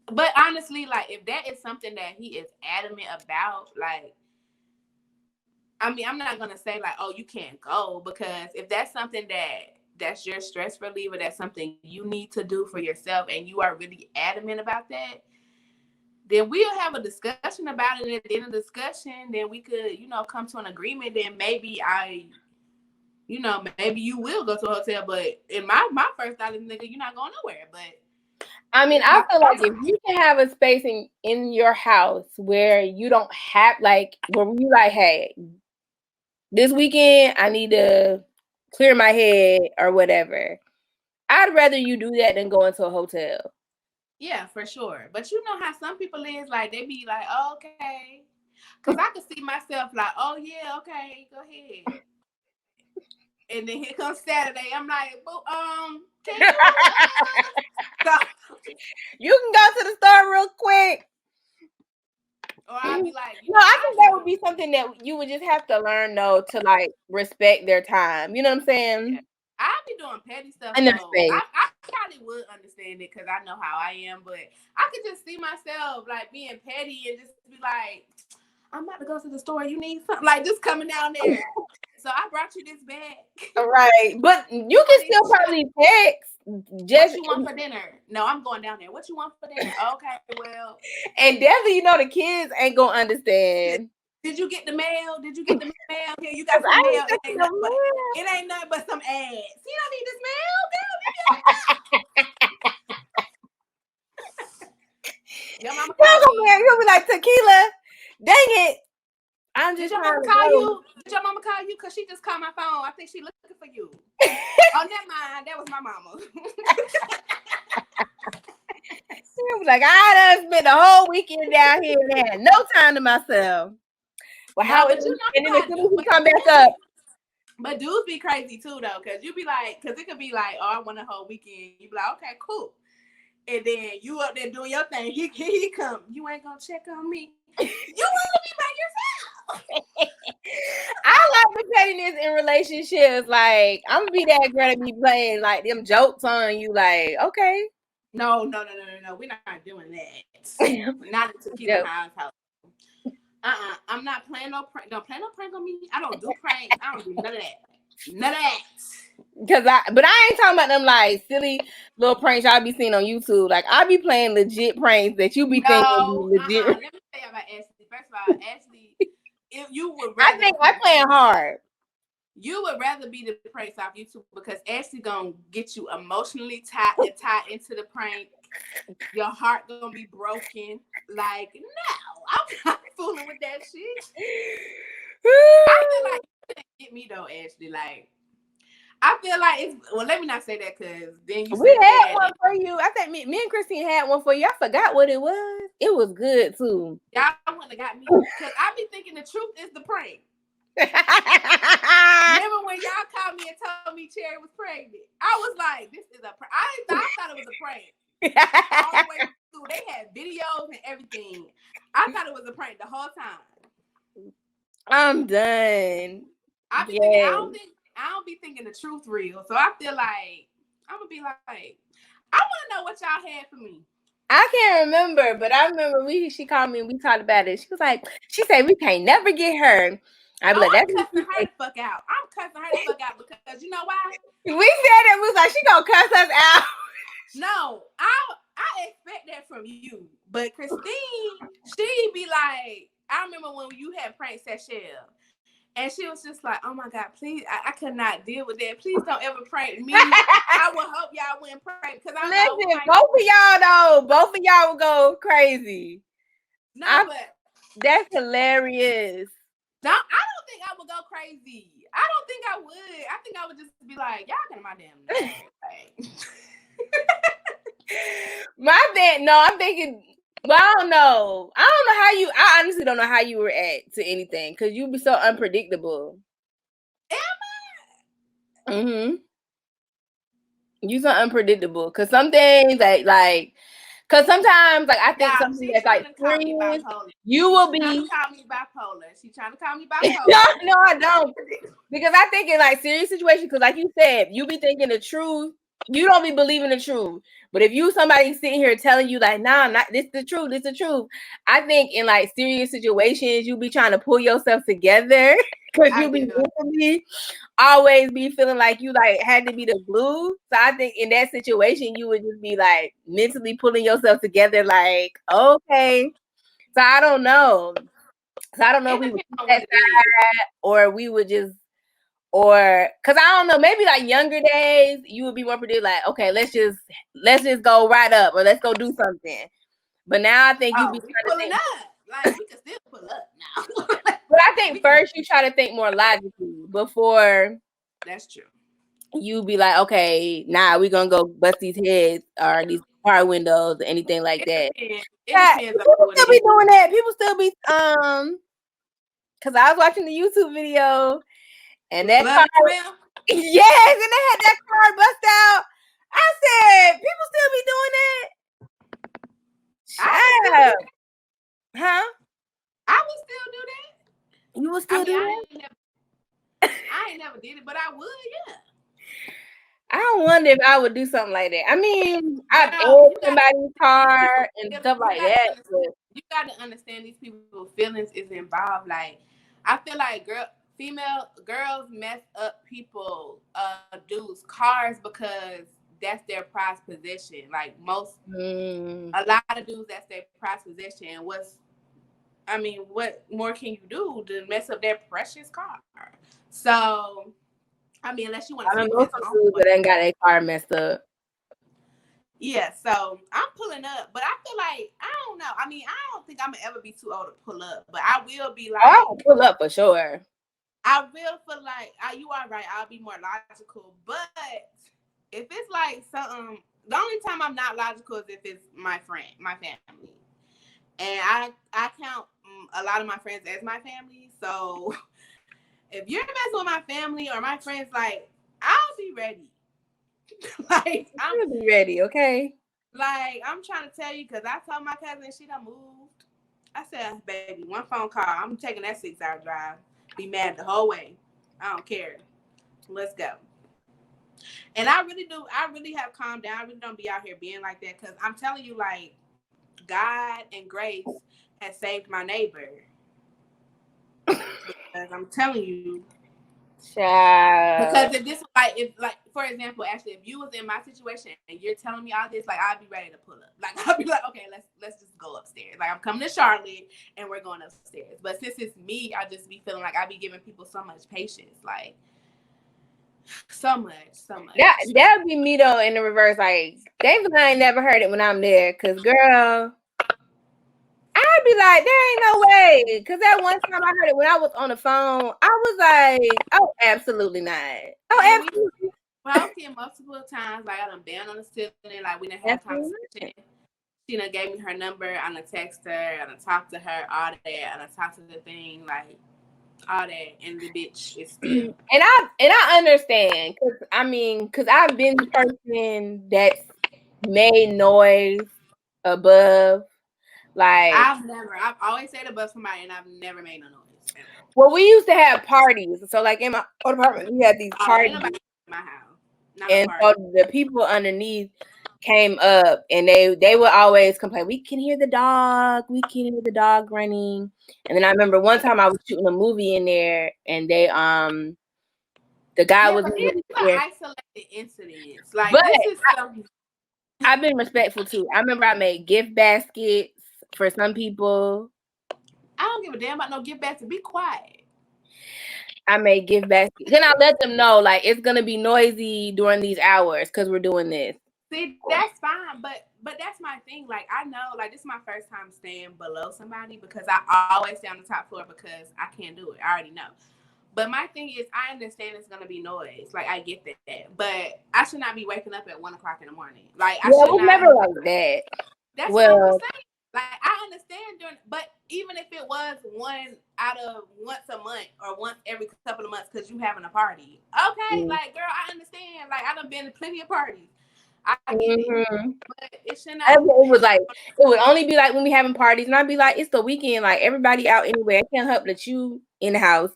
but honestly, like, if that is something that he is adamant about, like, I mean, I'm not gonna say like, oh, you can't go, because if that's something that's your stress reliever, that's something you need to do for yourself, and you are really adamant about that, then we'll have a discussion about it. And at the end of the discussion, then we could, come to an agreement. Then maybe maybe you will go to a hotel. But in my first thought is, nigga, you're not going nowhere. But I mean, I feel like if you can have a space in your house where you don't have, like, where you like, hey, this weekend I need to clear my head or whatever, I'd rather you do that than go into a hotel. Yeah, for sure. But you know how some people is, like, they be like, oh, okay. Because I could see myself like, oh, yeah, okay, go ahead. And then here comes Saturday. I'm like, can you can go to the store real quick. Or I'd be like, no, I think that would be something that you would just have to learn, though, to like respect their time. You know what I'm saying? Yeah. I'd be doing petty stuff. In their space. I probably would understand it because I know how I am, but I could just see myself like being petty and just be like, I'm about to go to the store. You need something? Like, just coming down there. So I brought you this bag. Right. But you can still probably text. What you want for dinner? No, I'm going down there. What you want for dinner? Okay, well. And definitely, you know, the kids ain't gonna understand. Did you get the mail? Did you get the mail? Here, you got some mail. It ain't nothing but some ads. You don't need this mail, girl. Your mama called me. You'll be like, Tequila, dang it. I'm just Did your mama call you? Did your mama call you? Because she just called my phone. I think she looking for you. Oh, never mind. That was my mama. She was like, I done spent the whole weekend down here and had no time to myself. Well, how is it? And then as soon as we come back up. But dudes be crazy too, though, because you be like, because it could be like, oh, I want a whole weekend. You be like, okay, cool. And then you up there doing your thing. He come. You ain't gonna check on me. You want to be by yourself. I love the pettiness in relationships. Like, I'm gonna be that girl to be playing like them jokes on you. Like, okay. No. We're not doing that. Not in Tequila house. I'm not playing no prank. Don't play no prank on me. I don't do pranks. I don't do none of that. None of that. But I ain't talking about them like silly little pranks y'all be seeing on YouTube. Like, I be playing legit pranks that you be thinking legit. Let me tell you about Ashley. First of all, Ashley, if you would rather, I think I'm playing hard. You would rather be the pranks off YouTube because Ashley gonna get you emotionally tied into the prank. Your heart gonna be broken. Like, no, I'm not fooling with that shit. I feel like you couldn't get me though, Ashley. Like, I feel like it's, well, let me not say that because then you we had one for you. I think me and Christine had one for you. I forgot what it was. It was good too. Y'all wouldn't have got me because I be thinking the truth is the prank. Remember when y'all called me and told me Cherry was pregnant? I was like, this is a prank. I thought it was a prank. All the way through. They had videos and everything. I thought it was a prank the whole time. I'm done. I don't be thinking the truth real. So I feel like I'm gonna be like, I want to know what y'all had for me. I can't remember, but I remember she called me and we talked about it. She said we can't never get her. I'm cussing her the fuck out. I'm cussing her the fuck out because you know why? We said it. We was like, she gonna cuss us out. No, I expect that from you. But Christine, she be like, I remember when you had pranked Sashelle. And she was just like, oh my God, please, I could not deal with that. Please don't ever prank me. I would hope y'all wouldn't prank. Because both of y'all would go crazy. No, but that's hilarious. No, I don't think I would go crazy. I don't think I would. I think I would just be like, y'all get on my damn nerves. I'm thinking, well, I don't know I honestly don't know how you react to anything because you be so unpredictable. Am I? Mm-hmm. You so unpredictable because some things like because sometimes like I think something that's like serious, you will be trying to call me bipolar. She's trying to call me bipolar. No, I don't. Because I think in like serious situations, because like you said, you be thinking the truth. You don't be believing the truth. But if somebody sitting here telling you like, nah, not this the truth, this the truth. I think in like serious situations, you be trying to pull yourself together because you be mentally always be feeling like you like had to be the glue. So I think in that situation, you would just be like mentally pulling yourself together, like, okay. So I don't know. If we would do that side, or we would just, or because I don't know, maybe like younger days, you would be more predictable, like, okay, let's just go right up, or let's go do something. But now I think you be pulling up. Like we can still pull up now. But I think first you try to think more logically before. That's true. You be like, okay, we gonna go bust these heads or these car windows or anything like that. People still be doing that. People still be because I was watching the YouTube video and that car, yes, and they had that car bust out. I said, people still be doing that. Huh? I would still do that. You would still do that? I ain't never did it, but I would, yeah. I wonder if I would do something like that. I mean, I've owned somebody's car and stuff like that. you got to understand these people's feelings is involved. Like, I feel like female girls mess up people, dudes' cars because that's their prized possession. Like a lot of dudes, that's their prized possession. What more can you do to mess up their precious car? So, unless you want to I take know this some on. dudes that ain't got their car messed up. Yeah, so I'm pulling up, but I feel like I don't know. I don't think I'm gonna ever be too old to pull up, but I will be like, I'll pull up for sure. I will feel like you are right. I'll be more logical, but if it's like something, the only time I'm not logical is if it's my family, and I count a lot of my friends as my family. So if you're messing with my family or my friends, like I'll be ready. Like I'll be ready, okay? Like, I'm trying to tell you, because I told my cousin she done moved. I said, baby, one phone call. I'm taking that 6-hour drive. Be mad the whole way. I don't care. Let's go. And I really do. I really have calmed down. I really don't be out here being like that. Because I'm telling you, like, God and grace has saved my neighbor. Because I'm telling you. Child. Because if this, like, for example, Ashley, if you was in my situation and you're telling me all this, like, I'd be ready to pull up. Like, I'd be like, okay, let's just go upstairs. Like, I'm coming to Charlotte and we're going upstairs. But since it's me, I just be feeling like I be giving people so much patience, like, so much. That would be me though in the reverse. Like, thankfully I ain't never heard it when I'm there, cause girl, I'd be like, there ain't no way. Cause that one time I heard it when I was on the phone, I was like, oh, absolutely not. Oh, absolutely. Well, I multiple times. Like, I done been on the ceiling. Like, we done had conversation. She done gave me her number. I done text her. I done talked to her. All that. I done talked to the thing. Like, all that. And the bitch is still. And I understand. Cause I've been the person that's made noise above. Like, I've always said above somebody, and I've never made no noise. Well, we used to have parties. So, like in my apartment, we had these parties. Ain't nobody in my house. And so the people underneath came up, and they would always complain. We can hear the dog. We can hear the dog running. And then I remember one time I was shooting a movie in there, and they the guy was it's isolated incidents. Like, but this is something. I've been respectful too. I remember I made gift baskets for some people. I don't give a damn about no gift baskets. Be quiet. I made gift baskets. Then I let them know, like, it's gonna be noisy during these hours because we're doing this. See, that's fine, but that's my thing. Like, I know, like, this is my first time staying below somebody because I always stay on the top floor because I can't do it. I already know. But my thing is, I understand it's gonna be noise. Like, I get that, but I should not be waking up at 1 o'clock in the morning. Like, I should not. Never like that. That's what I'm saying. Like, I understand but even if it was one out of once a month or once every couple of months because you having a party, okay, like, girl, I understand. Like, I done been to plenty of parties. I get it, but it should not. It was like, it would only be like when we having parties, and I'd be like, it's the weekend, like everybody out anywhere. I can't help that you in the house.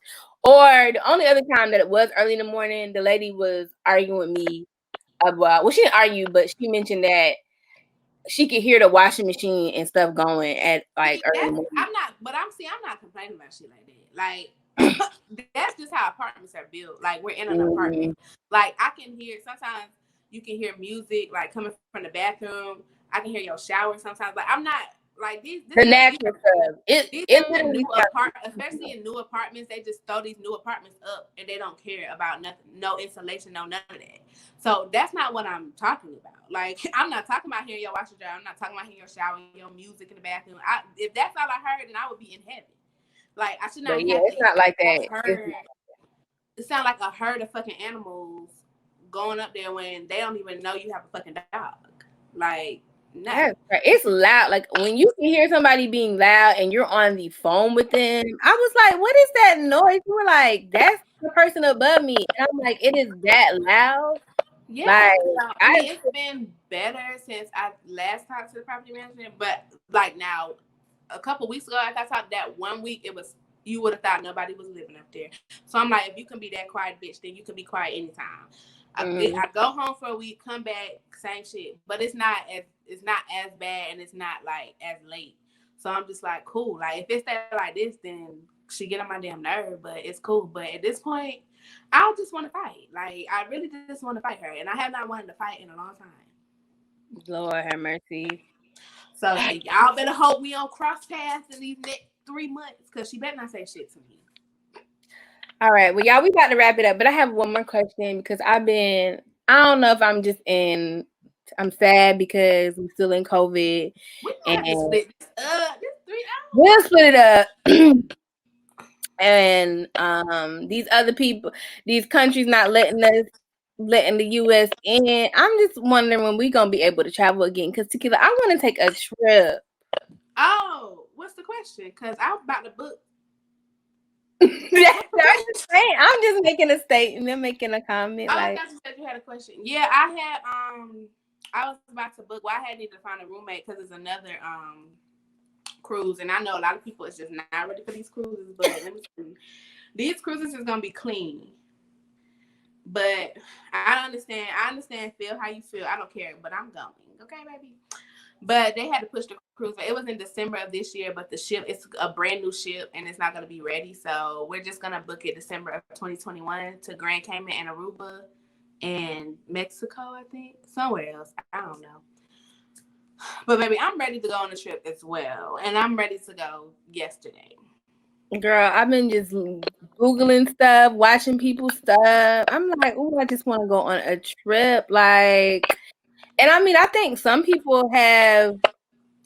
Or the only other time that it was early in the morning, the lady was arguing with me about. Well, she didn't argue, but she mentioned that she could hear the washing machine and stuff going at like early morning. I'm not complaining about shit like that. Like, that's just how apartments are built. Like, we're in an apartment. Like, I can hear sometimes. You can hear music like coming from the bathroom. I can hear your shower sometimes. Like, I'm not like these. The natural stuff. Especially in new apartments, they just throw these new apartments up and they don't care about nothing, no insulation, no none of that. So that's not what I'm talking about. Like, I'm not talking about hearing your washer dryer. I'm not talking about hearing your shower, your music in the bathroom. If that's all I heard, then I would be in heaven. Like, I should not. But yeah, it's not like that. It sounds like a herd of fucking animals going up there when they don't even know you have a fucking dog. Like, no. It's loud. Like, when you can hear somebody being loud and you're on the phone with them, I was like, what is that noise? You were like, that's the person above me. And I'm like, it is that loud? Yeah. Like, it's been better since I last talked to the property management. But, like, now, a couple weeks ago, after I talked that 1 week, you would have thought nobody was living up there. So I'm like, if you can be that quiet bitch, then you can be quiet anytime. I go home for a week, come back, same shit. But it's not as bad and it's not like as late. So I'm just like, cool. Like if it's that like this, then she get on my damn nerve, but it's cool. But at this point, I just want to fight. Like I really just want to fight her, and I have not wanted to fight in a long time. Lord have mercy. So y'all better hope we don't cross paths in these next 3 months, because she better not say shit to me. All right, well, y'all, we about to wrap it up, but I have one more question because I don't know if I'm sad because we're still in COVID. We gonna have to split this up. This 3 hours. We'll split it up. And these other people, these countries not letting the US in. I'm just wondering when we gonna be able to travel again. Because Tequila, I want to take a trip. Oh, what's the question? Because I'm about to book. I'm just making a statement, making a comment. Oh, like, I thought you said you had a question. Yeah, I was about to book. Well, I had needed to find a roommate because it's another cruise, and I know a lot of people is just not ready for these cruises. But let me see, these cruises is gonna be clean. But I understand. Feel how you feel. I don't care, but I'm going. Okay, baby. But they had to push the cruise. It was in December of this year, but the ship is a brand new ship and it's not going to be ready. So we're just going to book it December of 2021 to Grand Cayman and Aruba and Mexico, I think. Somewhere else. I don't know. But baby, I'm ready to go on the trip as well. And I'm ready to go yesterday. Girl, I've been just Googling stuff, watching people's stuff. I'm like, oh, I just want to go on a trip. Like, and I mean, I think some people have,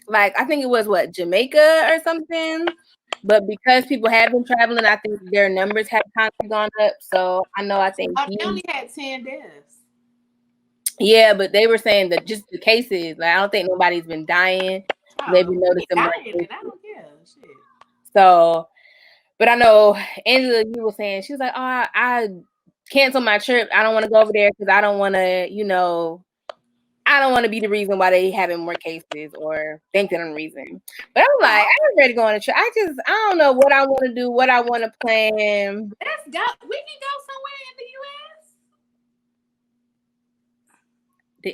like, I think it was Jamaica or something. But because people have been traveling, I think their numbers have kind of gone up. So I think they only had 10 deaths. Yeah, but they were saying that just the cases, like I don't think nobody's been dying. They've been noticing more cases. I don't care. Shit. So, but I know Angela, you were saying, she was like, oh, I canceled my trip. I don't want to go over there because I don't want to, I don't want to be the reason why they having more cases or think that I'm the reason. But I'm like, I'm ready to go on a trip. I don't know what I want to do, what I want to plan. Let's go. We can go somewhere in the U.S.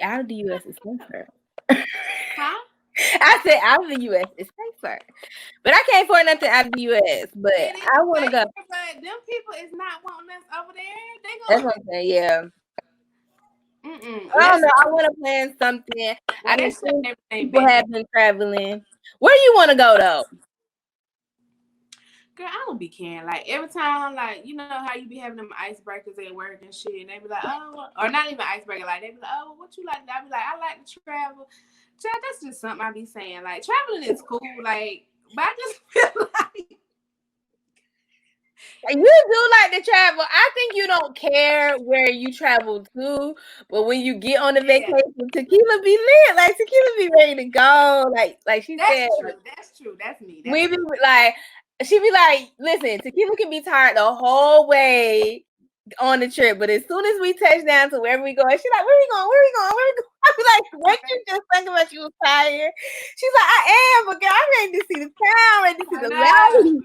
Out of the U.S. is safer. Huh? I said out of the U.S. is safer. But I can't afford nothing out of the U.S. But I want to go. But them people is not wanting us over there. That's what I'm saying, yeah. I don't know. I want to plan something. I didn't think people have been traveling. Where do you want to go, though? Girl, I don't be caring. Like, every time, like, you know how you be having them icebreakers at work and shit, and they be like, oh, or not even icebreaker, like, they be like, oh, what you like? I be like, I like to travel. Child, that's just something I be saying. Like, traveling is cool, like, but I just feel like you do like to travel. I think you don't care where you travel to, but when you get on a vacation, Tequila be lit. Like, Tequila be ready to go. Like she said. That's true. That's me. We be like, she be like, listen, Tequila can be tired the whole way on the trip, but as soon as we touch down to wherever we go, she's like, where we going? I be like, what you just think about you was tired? She's like, I am, but girl, I'm ready to see the town, ready to see the valley.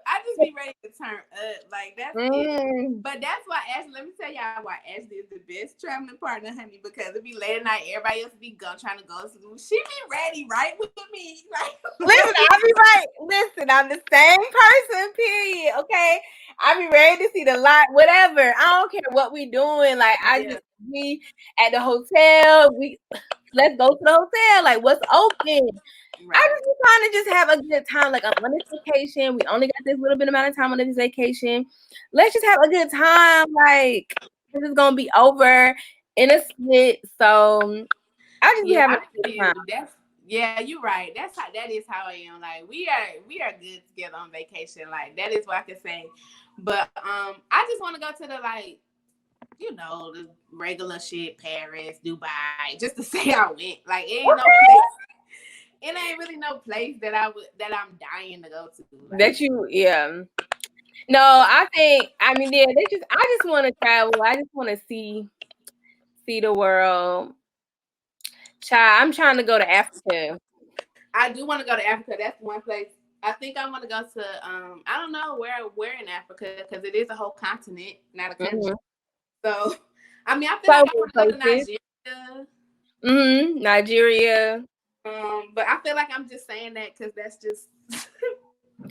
I just be ready to turn up. Like, that's it. But that's why Ashley, let me tell y'all why Ashley is the best traveling partner, honey, because it be late at night, everybody else be trying to go. She be ready right with me. Like, listen, I be right. Listen, I'm the same person, period. Okay. I be ready to see the lot, whatever. I don't care what we doing. Like, I just be at the hotel. Let's go to the hotel. Like, what's open? Right. I just be trying to just have a good time. Like, I'm on this vacation. We only got this little bit amount of time on this vacation. Let's just have a good time. Like, this is gonna be over in a split. So I just be having a good time. Yeah, you're right. That is how I am. Like, we are good together on vacation. Like, that is what I can say. But I just want to go to the, like, you know, the regular shit, Paris, Dubai, just to say I went. Like, it ain't no place. It ain't really no place that I'm dying to go to. Like, that you, yeah. No, I mean, yeah, I just want to travel. I just want to see the world. Child, I'm trying to go to Africa. I do want to go to Africa. That's one place. I think I want to go to, I don't know where in Africa, because it is a whole continent, not a country. Mm-hmm. So, I mean, I feel like I want to go to Nigeria. Nigeria. But I feel like I'm just saying that because that's just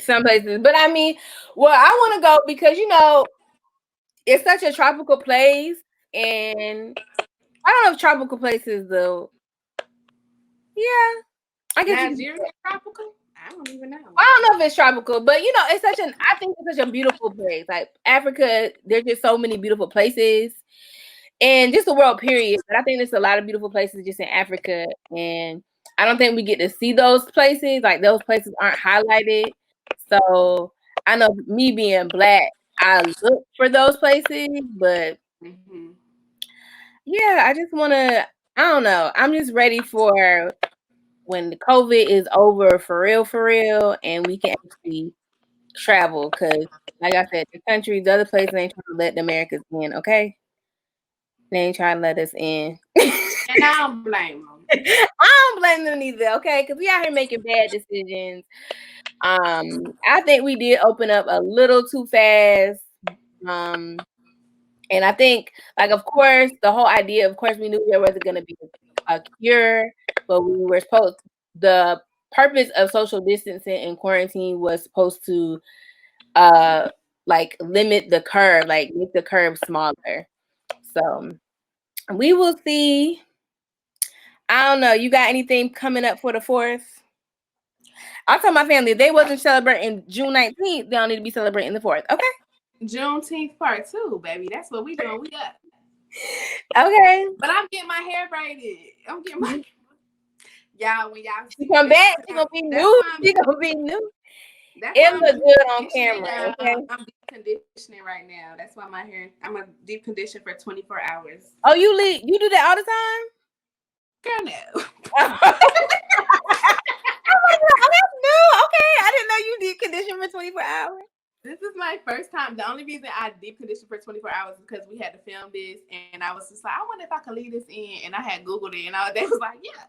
some places. But I mean, well, I want to go because it's such a tropical place, and I don't know if tropical places though. Yeah, I guess Nigeria tropical. I don't even know. I don't know if it's tropical, but it's I think it's such a beautiful place. Like Africa, there's just so many beautiful places. And just the world period. But I think there's a lot of beautiful places just in Africa. And I don't think we get to see those places. Like those places aren't highlighted. So I know me being Black, I look for those places. But yeah, I just want to, I don't know. I'm just ready for when the COVID is over for real, and we can actually travel. Because like I said, the other places ain't trying to let the Americans in, okay? They ain't trying to let us in. And I don't blame them. I don't blame them either, okay? Because we out here making bad decisions. I think we did open up a little too fast. And I think, like, of course, the whole idea, of course, we knew there wasn't going to be a cure, but we were the purpose of social distancing and quarantine was supposed to, like, limit the curve, like, make the curve smaller. So we will see. I don't know. You got anything coming up for the 4th? I told my family if they wasn't celebrating June 19th, they don't need to be celebrating the 4th. Okay. Juneteenth part 2, baby. That's what we doing. We up. Okay. But I'm getting my hair braided. I'm getting my y'all when y'all see come back, she gonna be new. She gonna be new. It look good on camera. Okay. I'm deep conditioning right now. That's why my hair. I'm a deep condition for 24 hours. Oh, you do that all the time? Girl, no. Oh, that's new. Okay, I didn't know you deep condition for 24 hours. This is my first time. The only reason I deep conditioned for 24 hours is because we had to film this, and I was just like, I wonder if I could leave this in, and I had Googled it, and they was like, yeah.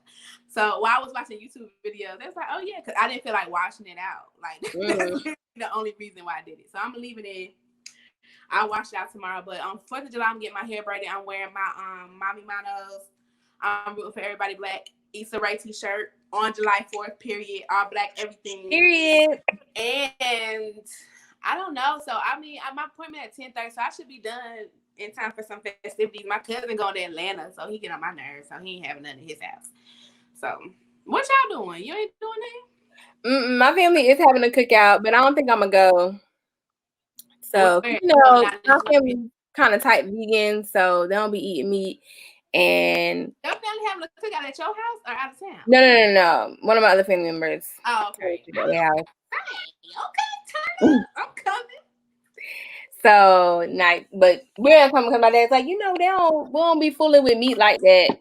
So while I was watching YouTube videos, they was like, oh yeah, because I didn't feel like washing it out. Like that's the only reason why I did it. So I'm leaving it. I'll wash it out tomorrow. But on 4th of July, I'm getting my hair braided. I'm wearing my mommy monos. I'm rooting for everybody Black. Issa Rae t-shirt on July 4th. Period. All Black, everything. Period. And I don't know. So I mean, my appointment at 10:30, so I should be done in time for some festivities. My cousin going to Atlanta, so he get on my nerves. So he ain't having none in his house. So what y'all doing? You ain't doing anything? My family is having a cookout, but I don't think I'm gonna go. So my family kind of type vegan, so they don't be eating meat. And your family having a cookout at your house or out of town? No. One of my other family members. Oh, okay. Okay, I'm coming. So nice, but we're not coming because my dad's like, we don't be fooling with meat like that.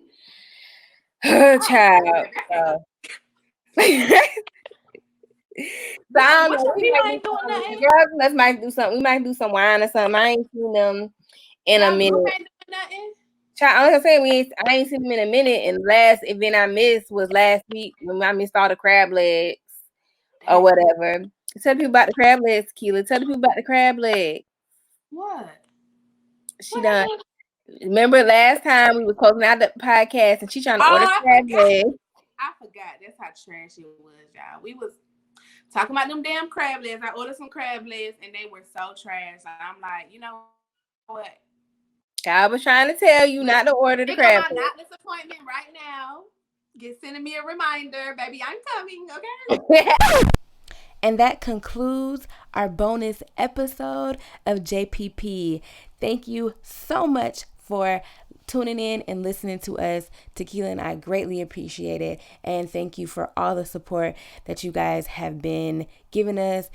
Child. So I don't know. We might do something. We might do some wine or something. I ain't seen them in a minute. Child, I'm saying I ain't seen them in a minute. And the last event I missed was last week when I missed all the crab legs or whatever. Tell people about the crab legs, Tequila. Tell the people about the crab legs. What? She done. Remember last time we was closing out the podcast and she trying to order crab legs. I forgot. That's how trash it was, y'all. We was talking about them damn crab legs. I ordered some crab legs and they were so trash. I'm like, you know what? I was trying to tell you not to order the crab legs. Not disappointment right now. Get sending me a reminder, baby. I'm coming, okay? And that concludes our bonus episode of JPP. Thank you so much for tuning in and listening to us. Tequila and I greatly appreciate it. And thank you for all the support that you guys have been giving us.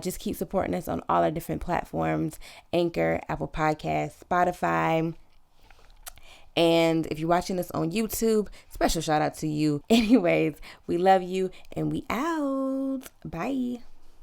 Just keep supporting us on all our different platforms: Anchor, Apple Podcasts, Spotify. And if you're watching us on YouTube, special shout out to you. Anyways, we love you and we out. Bye.